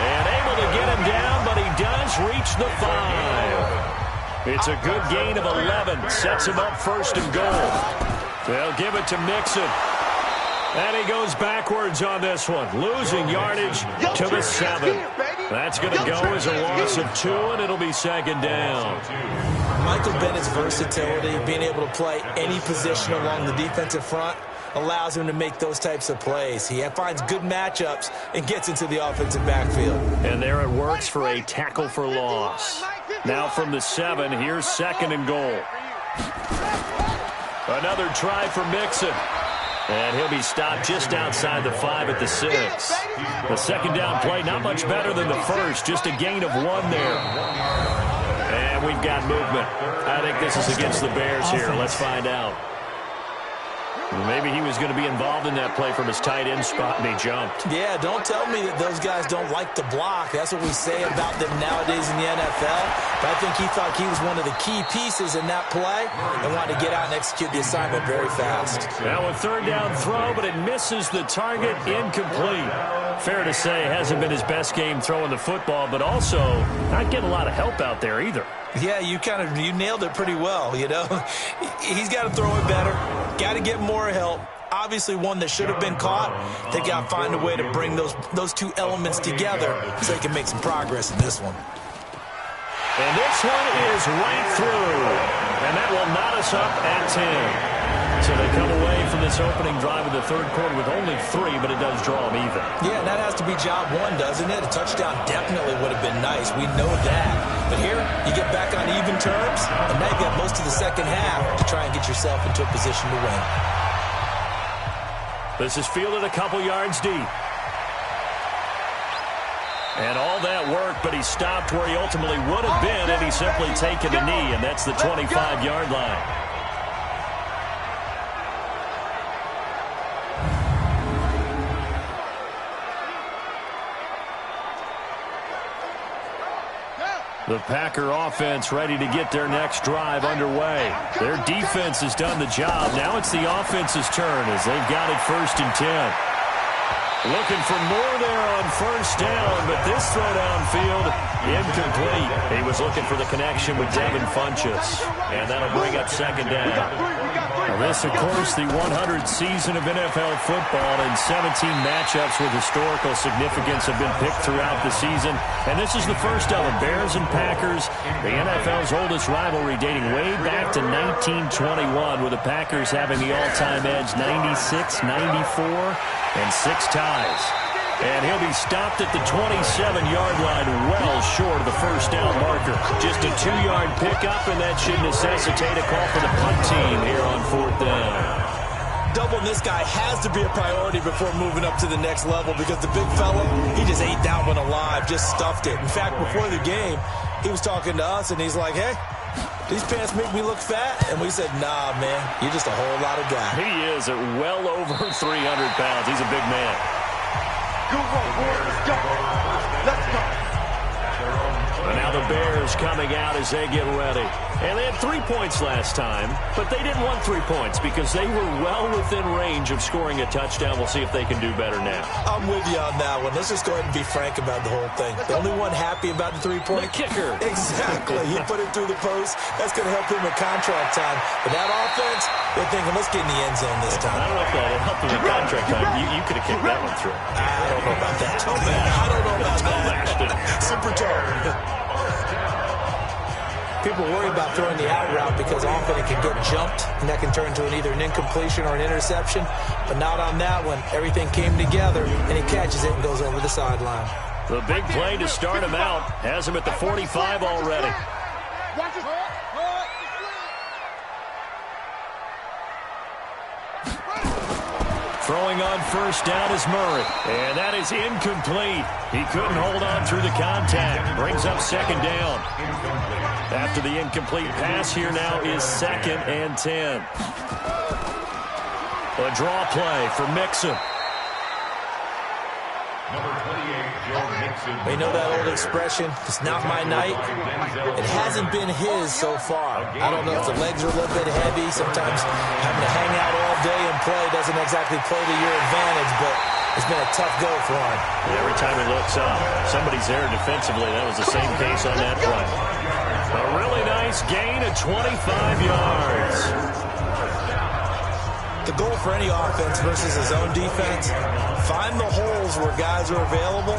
And able to get him down, but he does reach the 5. It's a good gain of 11. Sets him up 1st and goal. They'll give it to Mixon. And he goes backwards on this one, losing yardage to the 7. That's going to go as a loss of 2, and it'll be 2nd down. Michael Bennett's versatility, being able to play any position along the defensive front, allows him to make those types of plays. He finds good matchups and gets into the offensive backfield. And there it works for a tackle for loss. Now from the 7, here's 2nd and goal. Another try for Mixon. And he'll be stopped just outside the 5 at the 6. The 2nd down play, not much better than the first, just a gain of 1 there. And we've got movement. I think this is against the Bears here. Let's find out. Maybe he was going to be involved in that play from his tight end spot, and he jumped. Yeah, don't tell me that those guys don't like to block. That's what we say about them nowadays in the NFL. But I think he thought he was one of the key pieces in that play and wanted to get out and execute the assignment very fast. Now a 3rd down throw, but it misses the target, incomplete. Fair to say, hasn't been his best game throwing the football, but also not getting a lot of help out there either. Yeah, you nailed it pretty well, you know. He's got to throw it better, got to get more help. Obviously one that should have been caught. They got to find a way to bring those 2 elements together so they can make some progress in this one. And this one is right through. And that will knot us up at 10. So they come away from this opening drive of the 3rd quarter with only 3, but it does draw them even. Yeah, and that has to be job 1, doesn't it? A touchdown definitely would have been nice. We know that. But here, you get back on even terms, and now you've got most of the second half to try and get yourself into a position to win. This is fielded a couple yards deep. And all that work, but he stopped where he ultimately would have been had he simply taken the knee, and that's the 25-yard line. The Packer offense ready to get their next drive underway. Their defense has done the job. Now it's the offense's turn as they've got it 1st and 10. Looking for more there on 1st down, but this throw downfield, incomplete. He was looking for the connection with Devin Funchess, and that'll bring up 2nd down. Now this, of course, the 100th season of NFL football, and 17 matchups with historical significance have been picked throughout the season, and this is the first of them. Bears and Packers, the NFL's oldest rivalry dating way back to 1921, with the Packers having the all-time edge 96, 94, and 6 ties. And he'll be stopped at the 27-yard line, well short of the first down marker. Just a 2-yard pickup, and that should necessitate a call for the punt team here on 4th down. Doubling this guy has to be a priority before moving up to the next level because the big fella, he just ate that one alive, just stuffed it. In fact, before the game, he was talking to us, and he's like, hey, these pants make me look fat. And we said, nah, man, you're just a whole lot of guy. He is at well over 300 pounds. He's a big man. Go, Warriors, go. Let's go. And now the Bears coming out as they get ready. And they had 3 points last time, but they didn't want 3 points because they were well within range of scoring a touchdown. We'll see if they can do better now. I'm with you on that one. Let's just go ahead and be frank about the whole thing. The only one happy about the 3-point? The kicker. Exactly. He put it through the post. That's going to help him in contract time. But that offense, they're thinking, let's get in the end zone this time. I don't know if that helped him in contract time. You could have kicked that one through. I don't know about that. I don't know about that. Super toe. People worry about throwing the out route because often it can get jumped, and that can turn into either an incompletion or an interception. But not on that one. Everything came together, and he catches it and goes over the sideline. The big play to start him out has him at the 45 already. Throwing on first down is Murray. And that is incomplete. He couldn't hold on through the contact. Brings up second down. After the incomplete pass, here now is 2nd and 10. A draw play for Mixon. We know that old expression, it's not my night. It hasn't been his so far. I don't know if the legs are a little bit heavy. Sometimes having to hang out all day and play doesn't exactly play to your advantage, but it's been a tough go for him. Every time he looks up, somebody's there defensively. That was the same case on that play. A really nice gain of 25 yards. The goal for any offense versus his own defense, find the holes where guys are available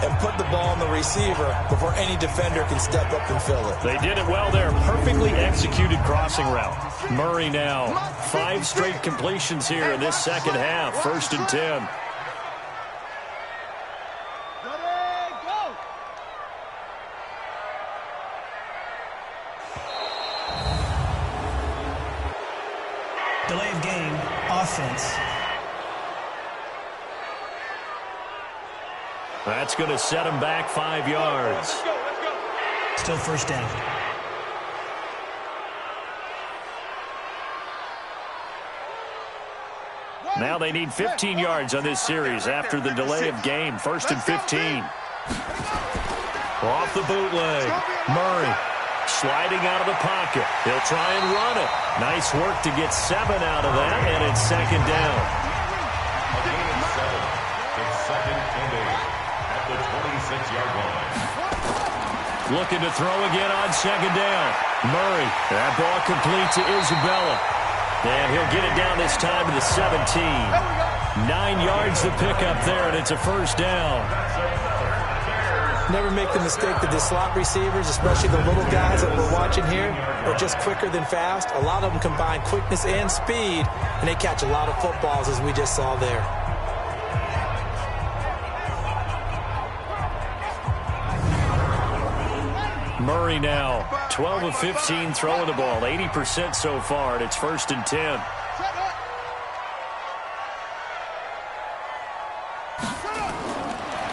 and put the ball in the receiver before any defender can step up and fill it. They did it well there. Perfectly executed crossing route. Murray now. 5 straight completions here in this second half. 1st and 10. Delay of game, offense. That's going to set him back 5 yards. Still first down. Now they need 15 yards on this series after the delay of game. 1st and 15. Off the bootleg. Murray sliding out of the pocket. He'll try and run it. Nice work to get 7 out of that, and it's 2nd down. It's 2nd and 8 at the 26-yard line. Looking to throw again on 2nd down. Murray, that ball complete to Isabella. And he'll get it down this time to the 17. 9 yards to pick up there, and it's a first down. Never make the mistake that the slot receivers, especially the little guys that we're watching here, are just quicker than fast. A lot of them combine quickness and speed, and they catch a lot of footballs, as we just saw there. Murray now, 12 of 15 throwing the ball, 80% so far, and it's 1st and 10.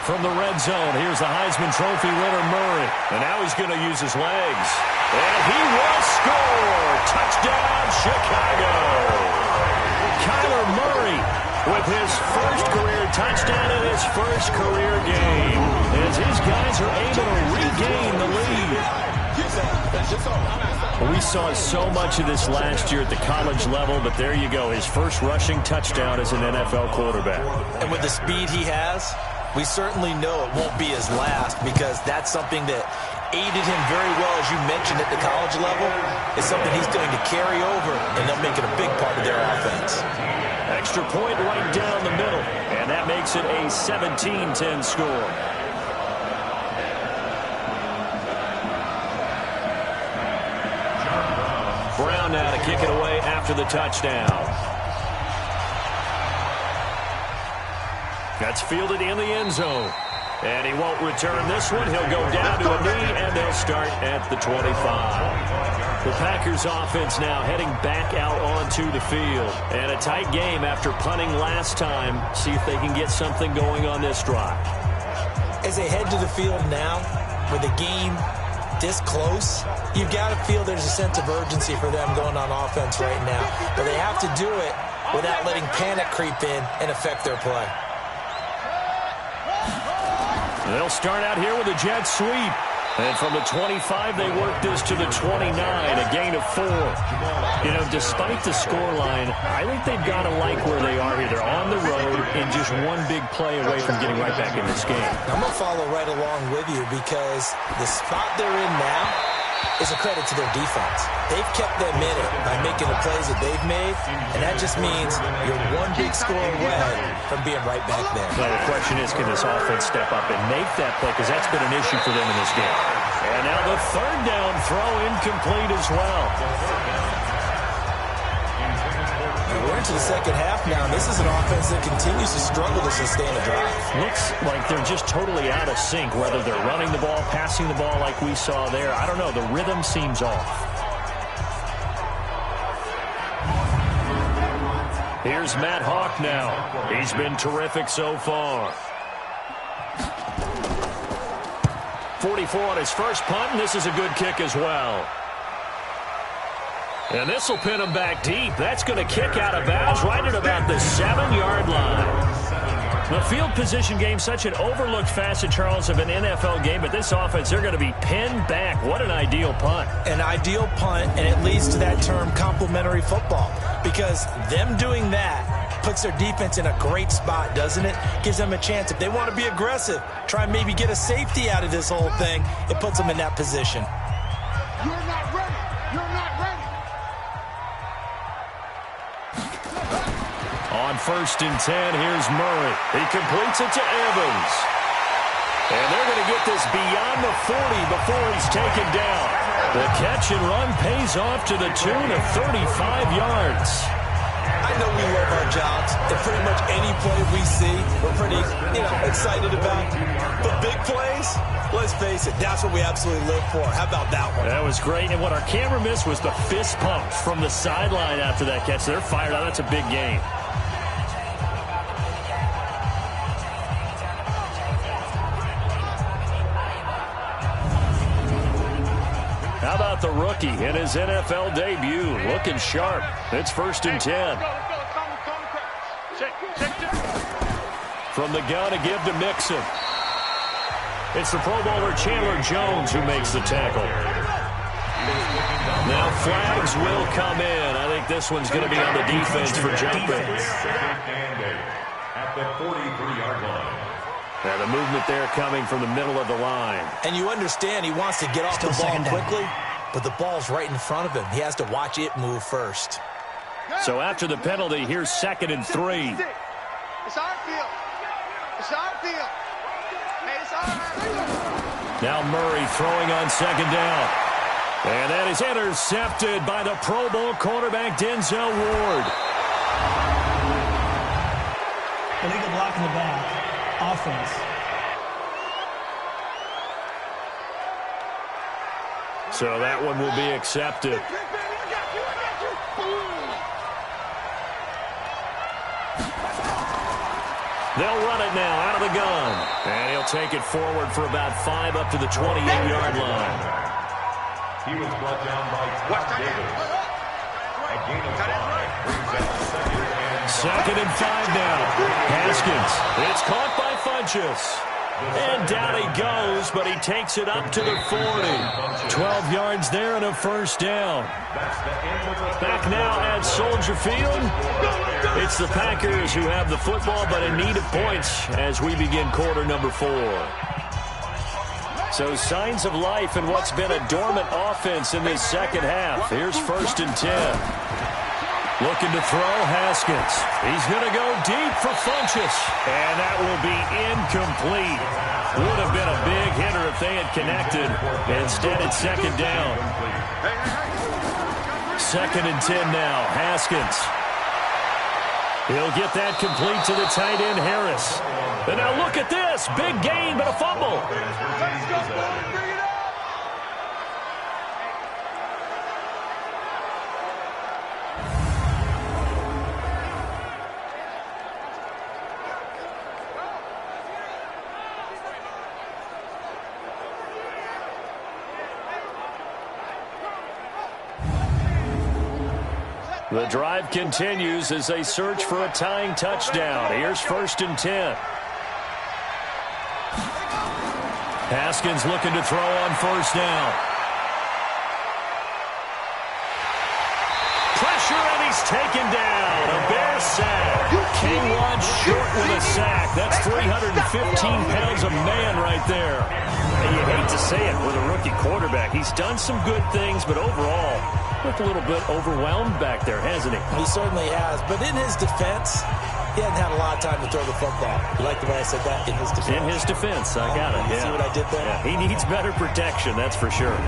From the red zone, here's the Heisman Trophy winner, Murray. And now he's going to use his legs. And he will score! Touchdown, Chicago! Kyler Murray with his first career touchdown in his first career game, as his guys are able to regain the lead. We saw so much of this last year at the college level, but there you go, his first rushing touchdown as an NFL quarterback. And with the speed he has, we certainly know it won't be his last, because that's something that aided him very well, as you mentioned, at the college level. It's something he's going to carry over, and they'll make it a big part of their offense. Extra point right down the middle, and that makes it a 17-10 score. Brown now to kick it away after the touchdown. That's fielded in the end zone. And he won't return this one. He'll go down to a knee, and they'll start at the 25. The Packers offense now heading back out onto the field. And a tight game after punting last time. See if they can get something going on this drive. As they head to the field now, with the game this close, you've got to feel there's a sense of urgency for them going on offense right now. But they have to do it without letting panic creep in and affect their play. They'll start out here with a jet sweep. And from the 25, they work this to the 29, a gain of 4. You know, despite the scoreline, I think they've got to like where they are here. They're on the road and just one big play away from getting right back in this game. I'm going to follow right along with you because the spot they're in now is a credit to their defense. They've kept them in it by making the plays that they've made, and that just means you're one big score away from being right back there. Well, the question is, can this offense step up and make that play? Because that's been an issue for them in this game. And now the third down throw incomplete as well. We're into the second half now. This is an offense that continues to struggle to sustain a drive. Looks like they're just totally out of sync, whether they're running the ball, passing the ball like we saw there. I don't know. The rhythm seems off. Here's Matt Hawk now. He's been terrific so far. 44 on his first punt, and this is a good kick as well. And this will pin him back deep. That's going to kick out of bounds right at about the 7-yard line. The field position game, such an overlooked facet, Charles, of an NFL game. But this offense, they're going to be pinned back. What an ideal punt. An ideal punt, and it leads to that term complementary football. Because them doing that puts their defense in a great spot, doesn't it? Gives them a chance. If they want to be aggressive, try and maybe get a safety out of this whole thing, it puts them in that position. You're not ready. You're not ready. On 1st and 10, here's Murray. He completes it to Evans. And they're going to get this beyond the 40 before he's taken down. The catch and run pays off to the tune of 35 yards. I know we love our jobs, and pretty much any play we see, we're pretty, excited about. But big plays, let's face it, that's what we absolutely live for. How about that one? That was great, and what our camera missed was the fist pump from the sideline after that catch. They're fired out. That's a big game. How about the rookie in his NFL debut? Looking sharp. It's 1st and 10. From the gun to give to Mixon. It's the Pro Bowler Chandler Jones who makes the tackle. Now flags will come in. I think this one's going to be on the defense for jumping. At the 43-yard line. Now the movement there coming from the middle of the line. And you understand he wants to get off the ball quickly, but the ball's right in front of him. He has to watch it move first. So after the penalty, here's 2nd and 3. It's our field. It's our field. Hey, it's our. Now Murray throwing on 2nd down. And that is intercepted by the Pro Bowl cornerback Denzel Ward. Illegal block in the back. Offense. So that one will be accepted. They'll run it now out of the gun. And he'll take it forward for about 5 up to the 28-yard line. He was brought down by Todd Davis. A gain of 5 brings up 2nd and 5 now. Haskins. It's caught by Funchess. And down he goes, but he takes it up to the 40. 12 yards there and a 1st down. Back now at Soldier Field. It's the Packers who have the football, but in need of points as we begin quarter number 4. So signs of life in what's been a dormant offense in this second half. Here's 1st and 10. Looking to throw, Haskins. He's going to go deep for Funchess. And that will be incomplete. Would have been a big hitter if they had connected. Instead, it's 2nd down. 2nd and 10 now. Haskins. He'll get that complete to the tight end, Harris. And now look at this. Big gain, but a fumble. Let's go, boy. Bring it up. The drive continues as they search for a tying touchdown. Here's 1st and 10. Haskins looking to throw on 1st down. Pressure, and he's taken down. A Bear sack. King Rod short with a sack. That's 315 pounds of man right there. And you hate to say it with a rookie quarterback. He's done some good things, but overall, looked a little bit overwhelmed back there, hasn't he? He certainly has. But in his defense, he hasn't had a lot of time to throw the football. You like the way I said that? In his defense. In his defense. I got it. You see what I did there? Yeah, he needs better protection, that's for sure.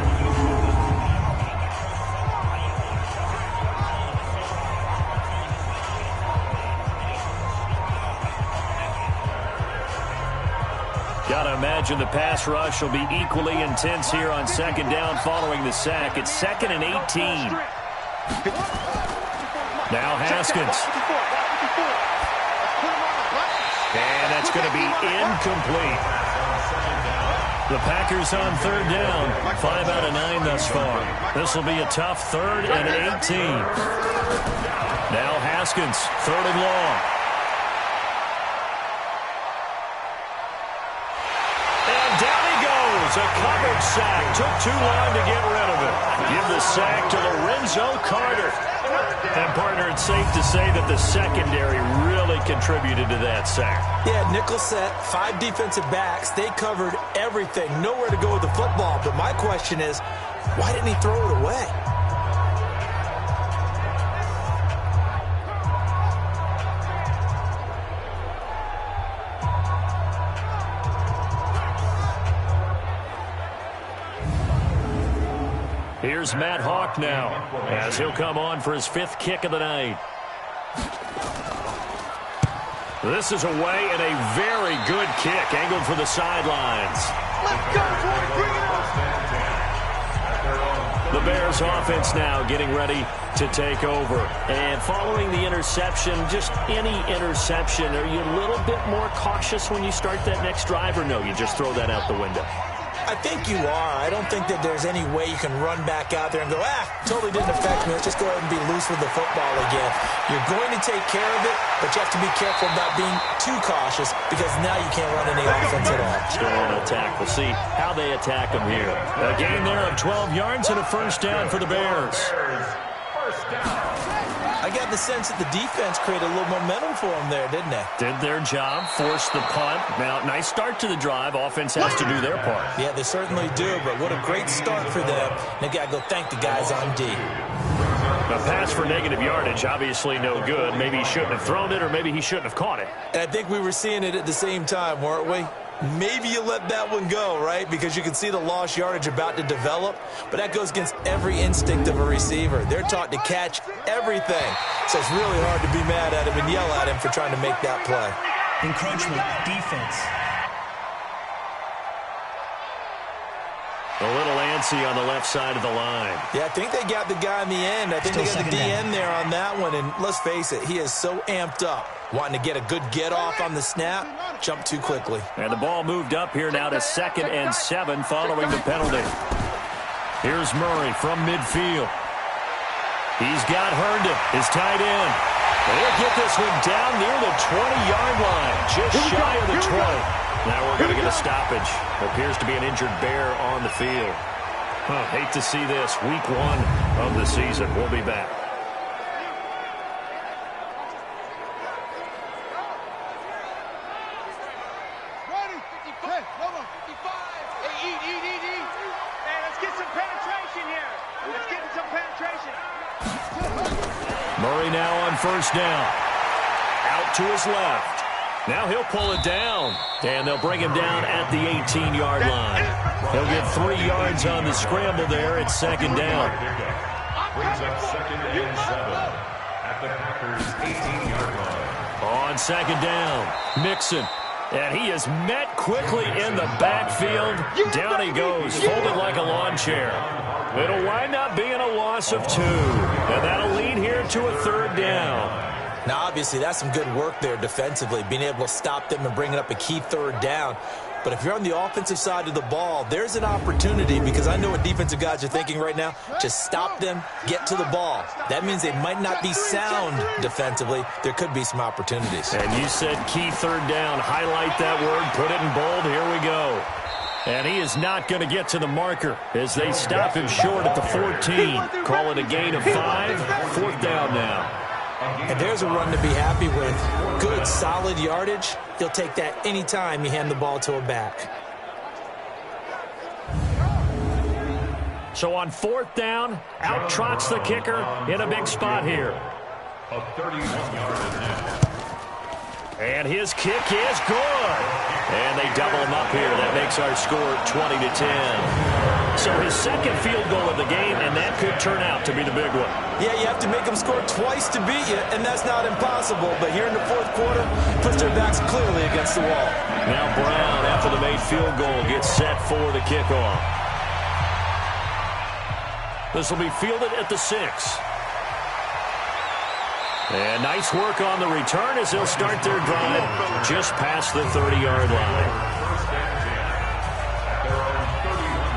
Got to imagine the pass rush will be equally intense here on 2nd down following the sack. It's 2nd and 18. Now Haskins. And that's going to be incomplete. The Packers on 3rd down. 5 out of 9 thus far. This will be a tough 3rd and 18. Now Haskins, 3rd and long. A covered sack. Took too long to get rid of it. Give the sack to Lorenzo Carter. And, partner, it's safe to say that the secondary really contributed to that sack. Yeah, nickel set, 5 defensive backs. They covered everything. Nowhere to go with the football. But my question is, why didn't he throw it away? Here's Matt Hawk now, as he'll come on for his 5th kick of the night. This is away and a very good kick, angled for the sidelines. Let's go, boy. Bring it up. The Bears offense now getting ready to take over. And following the interception, just any interception, are you a little bit more cautious when you start that next drive, or no, you just throw that out the window? I think you are. I don't think that there's any way you can run back out there and go, totally didn't affect me. Let's just go ahead and be loose with the football again. You're going to take care of it, but you have to be careful about being too cautious because now you can't run any offense at all. Still on attack. We'll see how they attack them here. A gain there of 12 yards and a 1st down for the Bears. I got the sense that the defense created a little momentum for them there, didn't they? Did their job, forced the punt. Now, nice start to the drive. Offense has to do their part. Yeah, they certainly do, but what a great start for them. They got to go thank the guys on D. A pass for negative yardage, obviously no good. Maybe he shouldn't have thrown it, or maybe he shouldn't have caught it. And I think we were seeing it at the same time, weren't we? Maybe you let that one go, right? Because you can see the lost yardage about to develop. But that goes against every instinct of a receiver. They're taught to catch everything. So it's really hard to be mad at him and yell at him for trying to make that play. Encroachment, defense. A little antsy on the left side of the line. Yeah, I think they got the guy in the end. I think they got the DN there on that one. And let's face it, he is so amped up. Wanting to get a good get-off on the snap, jump too quickly. And the ball moved up here now to 2nd and 7 following the penalty. Here's Murray from midfield. He's got Herndon, his tight end. They'll get this one down near the 20-yard line, just shy of the 20. Now we're going to get a stoppage. Appears to be an injured Bear on the field. Hate to see this. Week 1 of the season. We'll be back. Murray now on 1st down. Out to his left. Now he'll pull it down. And they'll bring him down at the 18-yard line. He'll get 3 yards on the scramble there at 2nd down. Brings up 2nd and 7 at the Packers' 18-yard line. on second down. Mixon. And he is met quickly in the backfield. Down he goes, folded like a lawn chair. It'll wind up being a loss of 2. And that'll lead here to a third down. Now, obviously, that's some good work there defensively, being able to stop them and bringing up a key third down. But if you're on the offensive side of the ball, there's an opportunity, because I know what defensive guys are thinking right now. Just stop them, get to the ball. That means they might not be sound defensively. There could be some opportunities. And you said key third down. Highlight that word, put it in bold. Here we go. And he is not going to get to the marker as they stop him short at the 14. Call it a gain of 5. Fourth down now. And there's a run to be happy with. Good, solid yardage. You'll take that anytime you hand the ball to a back. So on fourth down, out trots the kicker in a big spot here. A 31-yard attempt. And his kick is good. And they double him up here. That makes our score 20-10. So his second field goal of the game, and that could turn out to be the big one. Yeah, you have to make them score twice to beat you, and that's not impossible. But here in the fourth quarter, puts their backs clearly against the wall. Now Brown, after the made field goal, gets set for the kickoff. This will be fielded at the 6. And nice work on the return as they'll start their drive just past the 30-yard line.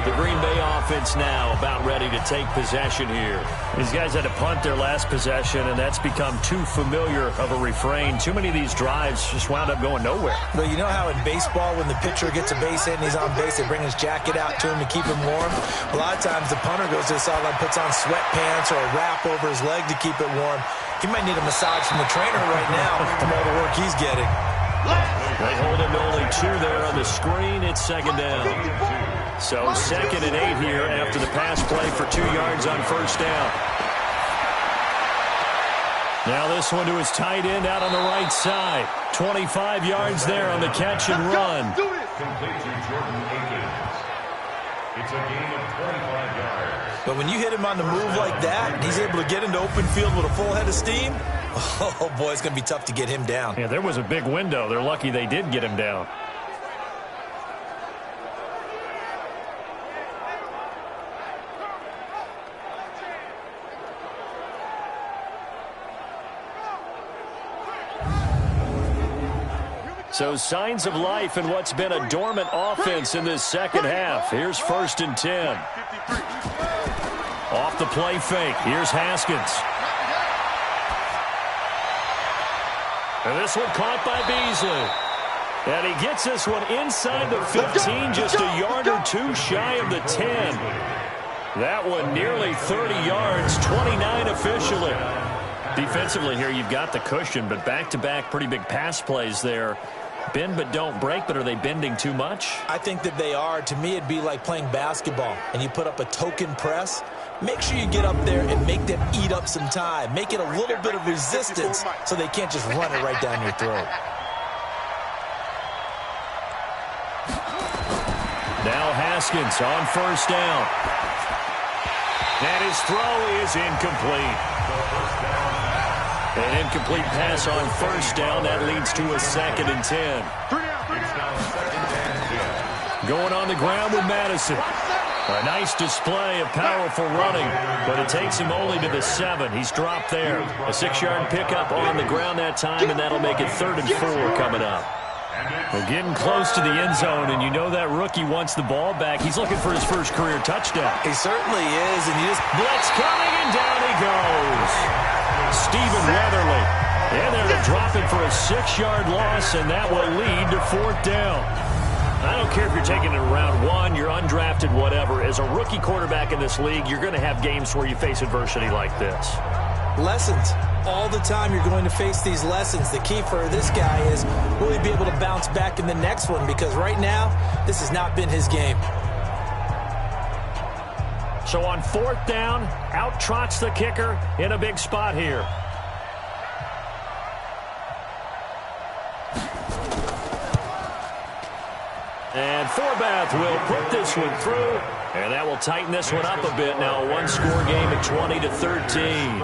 The Green Bay offense now about ready to take possession here. These guys had to punt their last possession, and that's become too familiar of a refrain. Too many of these drives just wound up going nowhere. But you know how in baseball, when the pitcher gets a base hit and he's on base, they bring his jacket out to him to keep him warm? A lot of times the punter goes to the sideline, puts on sweatpants or a wrap over his leg to keep it warm. He might need a massage from the trainer right now from all the work he's getting. They hold him to only 2 there on the screen. It's second down. So 2nd and 8 here after the pass play for 2 yards on first down. Now this one to his tight end out on the right side. 25 yards there on the catch and run. Complete to Jordan Akins. It's a gain of 25 yards. But when you hit him on the move like that, and he's able to get into open field with a full head of steam, oh boy, it's going to be tough to get him down. Yeah, there was a big window. They're lucky they did get him down. So signs of life in what's been a dormant offense in this second half. Here's 1st and 10. Off the play fake. Here's Haskins. And this one caught by Beasley. And he gets this one inside the 15, just a yard or 2 shy of the 10. That one nearly 30 yards, 29 officially. Defensively here, you've got the cushion, but back-to-back pretty big pass plays there. Bend but don't break, but are they bending too much? I think that they are. To me, it'd be like playing basketball, and you put up a token press. Make sure you get up there and make them eat up some time. Make it a little bit of resistance so they can't just run it right down your throat. Now Haskins on first down. And his throw is incomplete. An incomplete pass on first down. That leads to a 2nd and 10. Going on the ground with Madison. A nice display of powerful running, but it takes him only to the 7. He's dropped there. A 6-yard pickup on the ground that time, and that'll make it 3rd and 4 coming up. We're getting close to the end zone, and you know that rookie wants the ball back. He's looking for his first career touchdown. He certainly is, and you just... Blitz coming, and down he goes. Stephen Weatherly. And they're to drop it for a 6-yard loss, and that will lead to 4th down. I don't care if you're taking it in round 1, you're undrafted, whatever. As a rookie quarterback in this league, you're going to have games where you face adversity like this. Lessons. All the time you're going to face these lessons. The key for this guy is, will he be able to bounce back in the next one? Because right now, this has not been his game. So on 4th down, out trots the kicker in a big spot here. And Forbath will put this one through, and that will tighten this one up a bit. Now a 1-score game at 20-13.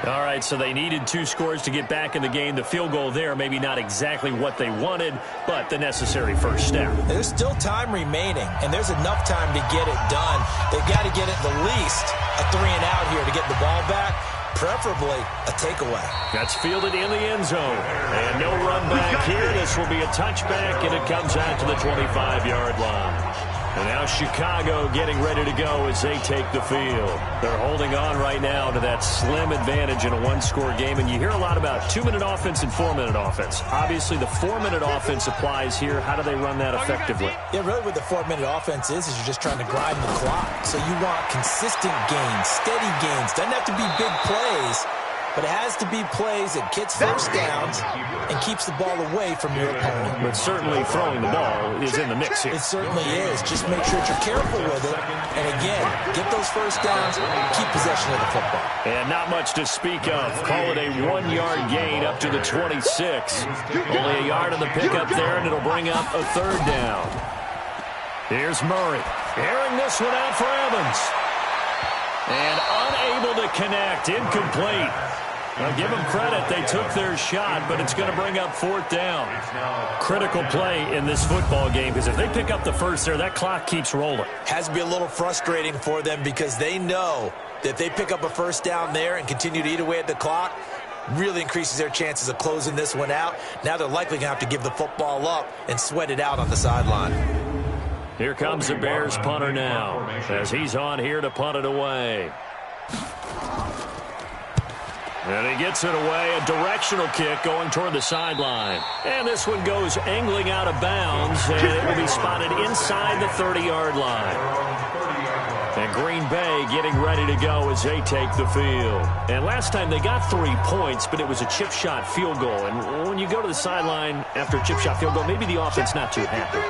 All right, so they needed 2 scores to get back in the game. The field goal there, maybe not exactly what they wanted, but the necessary first step. There's still time remaining, and there's enough time to get it done. They've got to get at the least a 3-and-out here to get the ball back, preferably a takeaway. That's fielded in the end zone. And no run back here. This will be a touchback, and it comes out to the 25-yard line. And now Chicago getting ready to go as they take the field. They're holding on right now to that slim advantage in a 1-score game. And you hear a lot about 2-minute offense and 4-minute offense. Obviously, the 4-minute offense applies here. How do they run that effectively? Yeah, really what the 4-minute offense is you're just trying to grind the clock. So you want consistent gains, steady gains. Doesn't have to be big plays, but it has to be plays that gets first downs and keeps the ball away from your opponent. But certainly throwing the ball is in the mix here. It certainly is. Just make sure that you're careful with it. And again, get those first downs, keep possession of the football. And not much to speak of. Call it a 1-yard gain up to the 26. Only a yard on the pickup there, and it'll bring up a 3rd down. Here's Murray. Airing this one out for Evans. And unable to connect. Incomplete. I'll give them credit. They took their shot, but it's going to bring up 4th down. Critical play in this football game, because if they pick up the first there, that clock keeps rolling. Has to be a little frustrating for them because they know that if they pick up a first down there and continue to eat away at the clock, really increases their chances of closing this one out. Now they're likely going to have to give the football up and sweat it out on the sideline. Here comes the Bears punter now as he's on here to punt it away. And he gets it away, a directional kick going toward the sideline. And this one goes angling out of bounds, and it will be spotted inside the 30-yard line. And Green Bay getting ready to go as they take the field. And last time they got 3 points, but it was a chip shot field goal. And when you go to the sideline after a chip shot field goal, maybe the offense not too happy.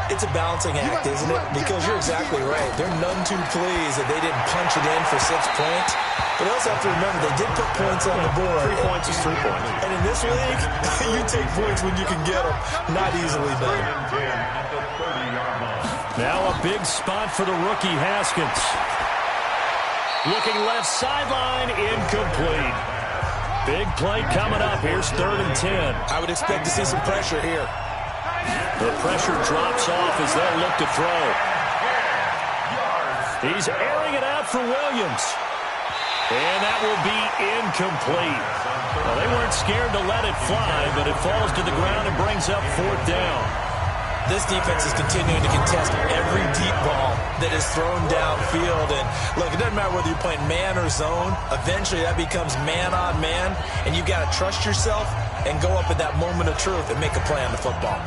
It's a balancing act, isn't it? Because you're exactly right. They're none too pleased that they didn't punch it in for 6 points. But they also have to remember they did put points on the board. 3 points is 3 points. And in this league, you take points when you can get them. Not easily done. Now a big spot for the rookie Haskins. Looking left sideline, incomplete. Big play coming up. Here's 3rd and 10. I would expect to see some pressure here. The pressure drops off as they'll look to throw. He's airing it out for Williams. And that will be incomplete. Well, they weren't scared to let it fly, but it falls to the ground and brings up 4th down. This defense is continuing to contest every deep ball that is thrown downfield. And look, it doesn't matter whether you're playing man or zone. Eventually that becomes man on man. And you've got to trust yourself and go up at that moment of truth and make a play on the football.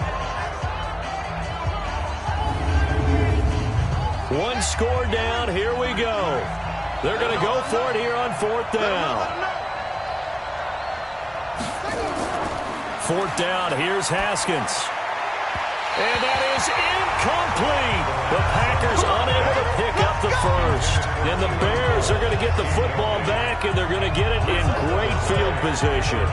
1 score down. Here we go. They're going to go for it here on 4th down. 4th down. Here's Haskins. And that is incomplete. The Packers unable to pick up the first. And the Bears are going to get the football back, and they're going to get it in great field position.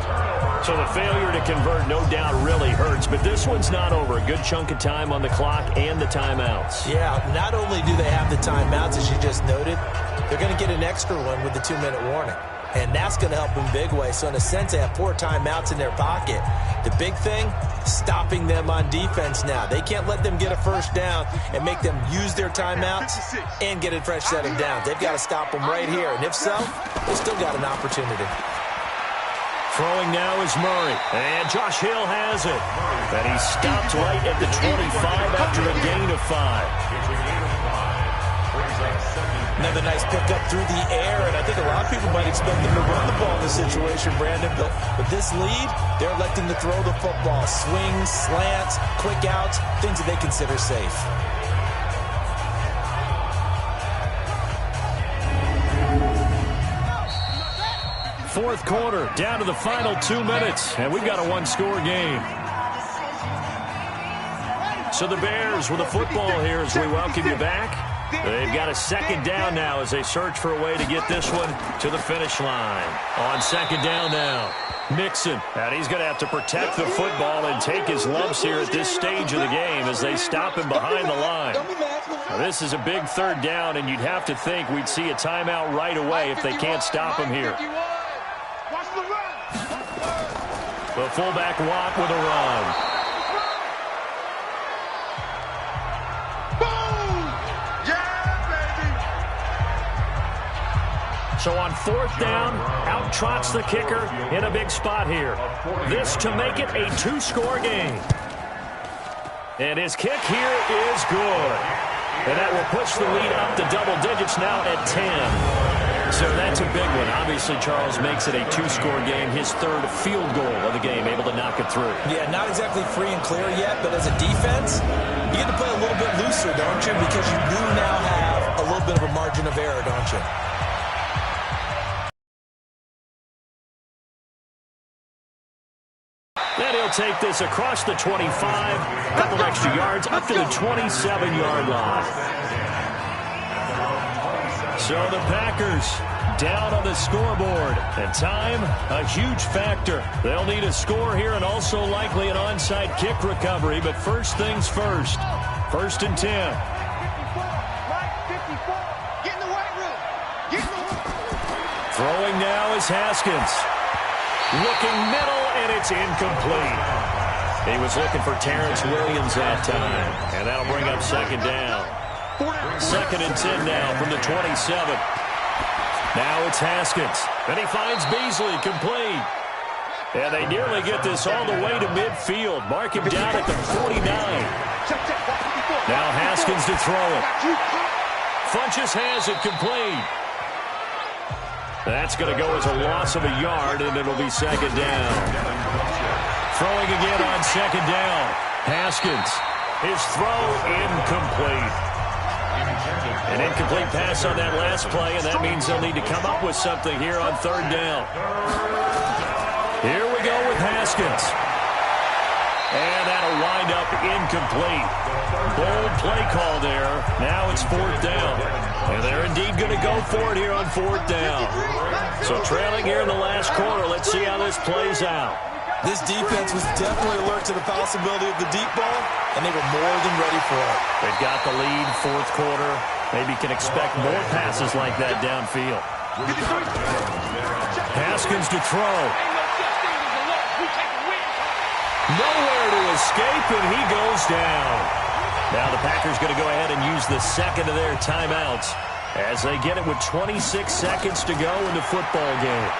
So the failure to convert, no doubt, really hurts. But this one's not over. A good chunk of time on the clock and the timeouts. Yeah, not only do they have the timeouts, as you just noted, they're going to get an extra one with the 2-minute warning. And that's going to help in big way. So in a sense, they have 4 timeouts in their pocket. The big thing, stopping them on defense now. They can't let them get a first down and make them use their timeouts and get a fresh set of downs. They've got to stop them right here. And if so, they still got an opportunity. Throwing now is Murray. And Josh Hill has it. And he stopped right at the 25 after a gain of 5. Another nice pickup through the air, and I think a lot of people might expect them to run the ball in this situation, Brandon, but with this lead, they're electing to throw the football. Swings, slants, quick outs, things that they consider safe. Fourth quarter, down to the final 2 minutes, and we've got a 1-score game. So the Bears with the football here as we welcome you back. They've got a 2nd down now as they search for a way to get this one to the finish line. On 2nd down now, Mixon. And he's going to have to protect the football and take his lumps here at this stage of the game as they stop him behind the line. Now, this is a big 3rd down, and you'd have to think we'd see a timeout right away if they can't stop him here. The fullback Watt with a run. Boom! Yeah, baby! So on 4th down, out trots the kicker in a big spot here. This to make it a 2-score game. And his kick here is good. And that will push the lead up to double digits now at 10. So that's a big one. Obviously, Charles makes it a 2-score game. His 3rd field goal of the game, able to knock it through. Yeah, not exactly free and clear yet, but as a defense, you get to play a little bit looser, don't you? Because you do now have a little bit of a margin of error, don't you? Then he'll take this across the 25, a couple extra yards up to the 27-yard line. So the Packers down on the scoreboard. And time, a huge factor. They'll need a score here and also likely an onside kick recovery. But first things first. 1st and 10. 54, get in the weight room. Get in the weight room. Throwing now is Haskins. Looking middle, and it's incomplete. He was looking for Terrence Williams that time. And that'll bring up 2nd down. 2nd and 10 now from the 27. Now it's Haskins. And he finds Beasley complete. And they nearly get this all the way to midfield. Mark him down at the 49. Now Haskins to throw it. Funches has it complete. That's going to go as a loss of a yard, and it'll be 2nd down. Throwing again on 2nd down. Haskins. His throw incomplete. An incomplete pass on that last play, and that means they'll need to come up with something here on 3rd down. Here we go with Haskins. And that'll wind up incomplete. Bold play call there. Now it's 4th down. And they're indeed going to go for it here on 4th down. So trailing here in the last quarter. Let's see how this plays out. This defense was definitely alert to the possibility of the deep ball, and they were more than ready for it. They've got the lead, 4th quarter. Maybe can expect more passes like that downfield. Haskins to throw. Nowhere to escape, and he goes down. Now the Packers going to go ahead and use the 2nd of their timeouts as they get it with 26 seconds to go in the football game.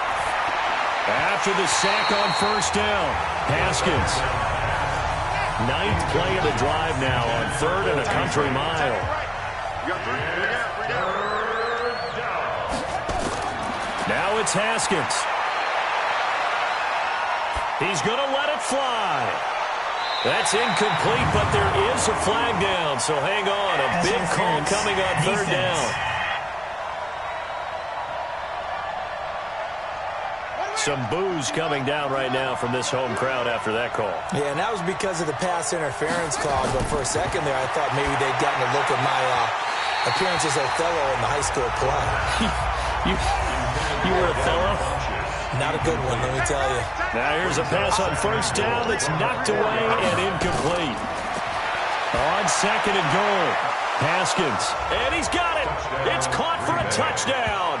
After the sack on 1st down, Haskins. 9th play of the drive now on 3rd and a country mile. Now it's Haskins. He's going to let it fly. That's incomplete, but there is a flag down, so hang on. A big call coming on 3rd down. Some boos coming down right now from this home crowd after that call. Yeah, and that was because of the pass interference call, but for a second there I thought maybe they'd gotten a look at my appearance as Othello in the high school play. you were Othello? Not a good one, let me tell you. Now here's a pass on 1st down that's knocked away and incomplete. On 2nd and goal, Haskins. And he's got it. It's caught for a touchdown.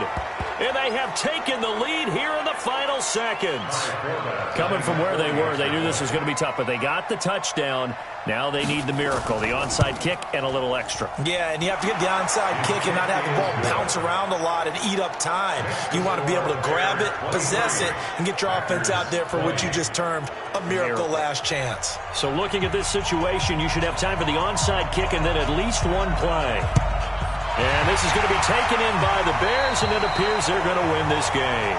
And they have taken the lead here in the final seconds. Coming from where they were, they knew this was going to be tough, but they got the touchdown. Now they need the miracle, the onside kick and a little extra. Yeah, and you have to get the onside kick and not have the ball bounce around a lot and eat up time. You want to be able to grab it, possess it, and get your offense out there for what you just termed a miracle last chance. So looking at this situation, you should have time for the onside kick and then at least one play. And this is going to be taken in by the Bears, and it appears they're going to win this game.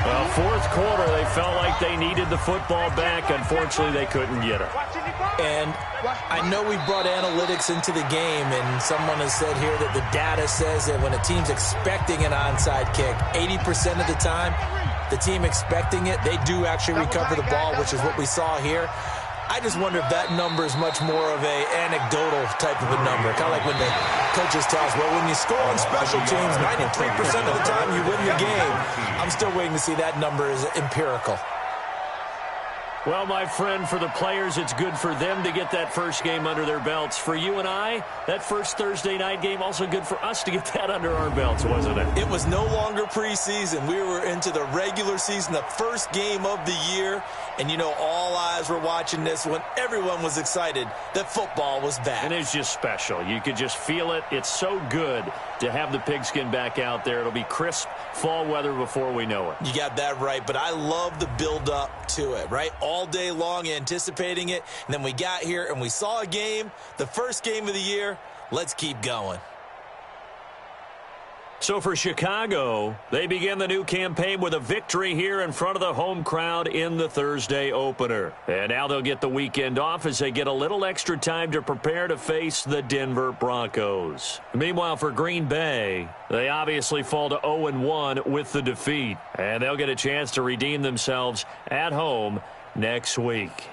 Well, 4th quarter, they felt like they needed the football back. Unfortunately, they couldn't get it. And I know we brought analytics into the game, and someone has said here that the data says that when a team's expecting an onside kick, 80% of the time, the team expecting it, they do actually recover the ball, which is what we saw here. I just wonder if that number is much more of a anecdotal type of a number. Kind of like when the coaches tell us, well, when you score on special teams, 93% of the time you win the game. I'm still waiting to see that number is empirical. Well, my friend, for the players, it's good for them to get that first game under their belts. For you and I, that first Thursday night game, also good for us to get that under our belts, wasn't it? It was no longer preseason. We were into the regular season, the first game of the year. And, you know, all eyes were watching this when everyone was excited that football was back. And it's just special. You could just feel it. It's so good to have the pigskin back out there. It'll be crisp fall weather before we know it. You got that right, but I love the build-up to it, right? All day long anticipating it, and then we got here and we saw a game, the first game of the year. Let's keep going. So for Chicago, they begin the new campaign with a victory here in front of the home crowd in the Thursday opener. And now they'll get the weekend off as they get a little extra time to prepare to face the Denver Broncos. Meanwhile, for Green Bay, they obviously fall to 0-1 with the defeat. And they'll get a chance to redeem themselves at home next week.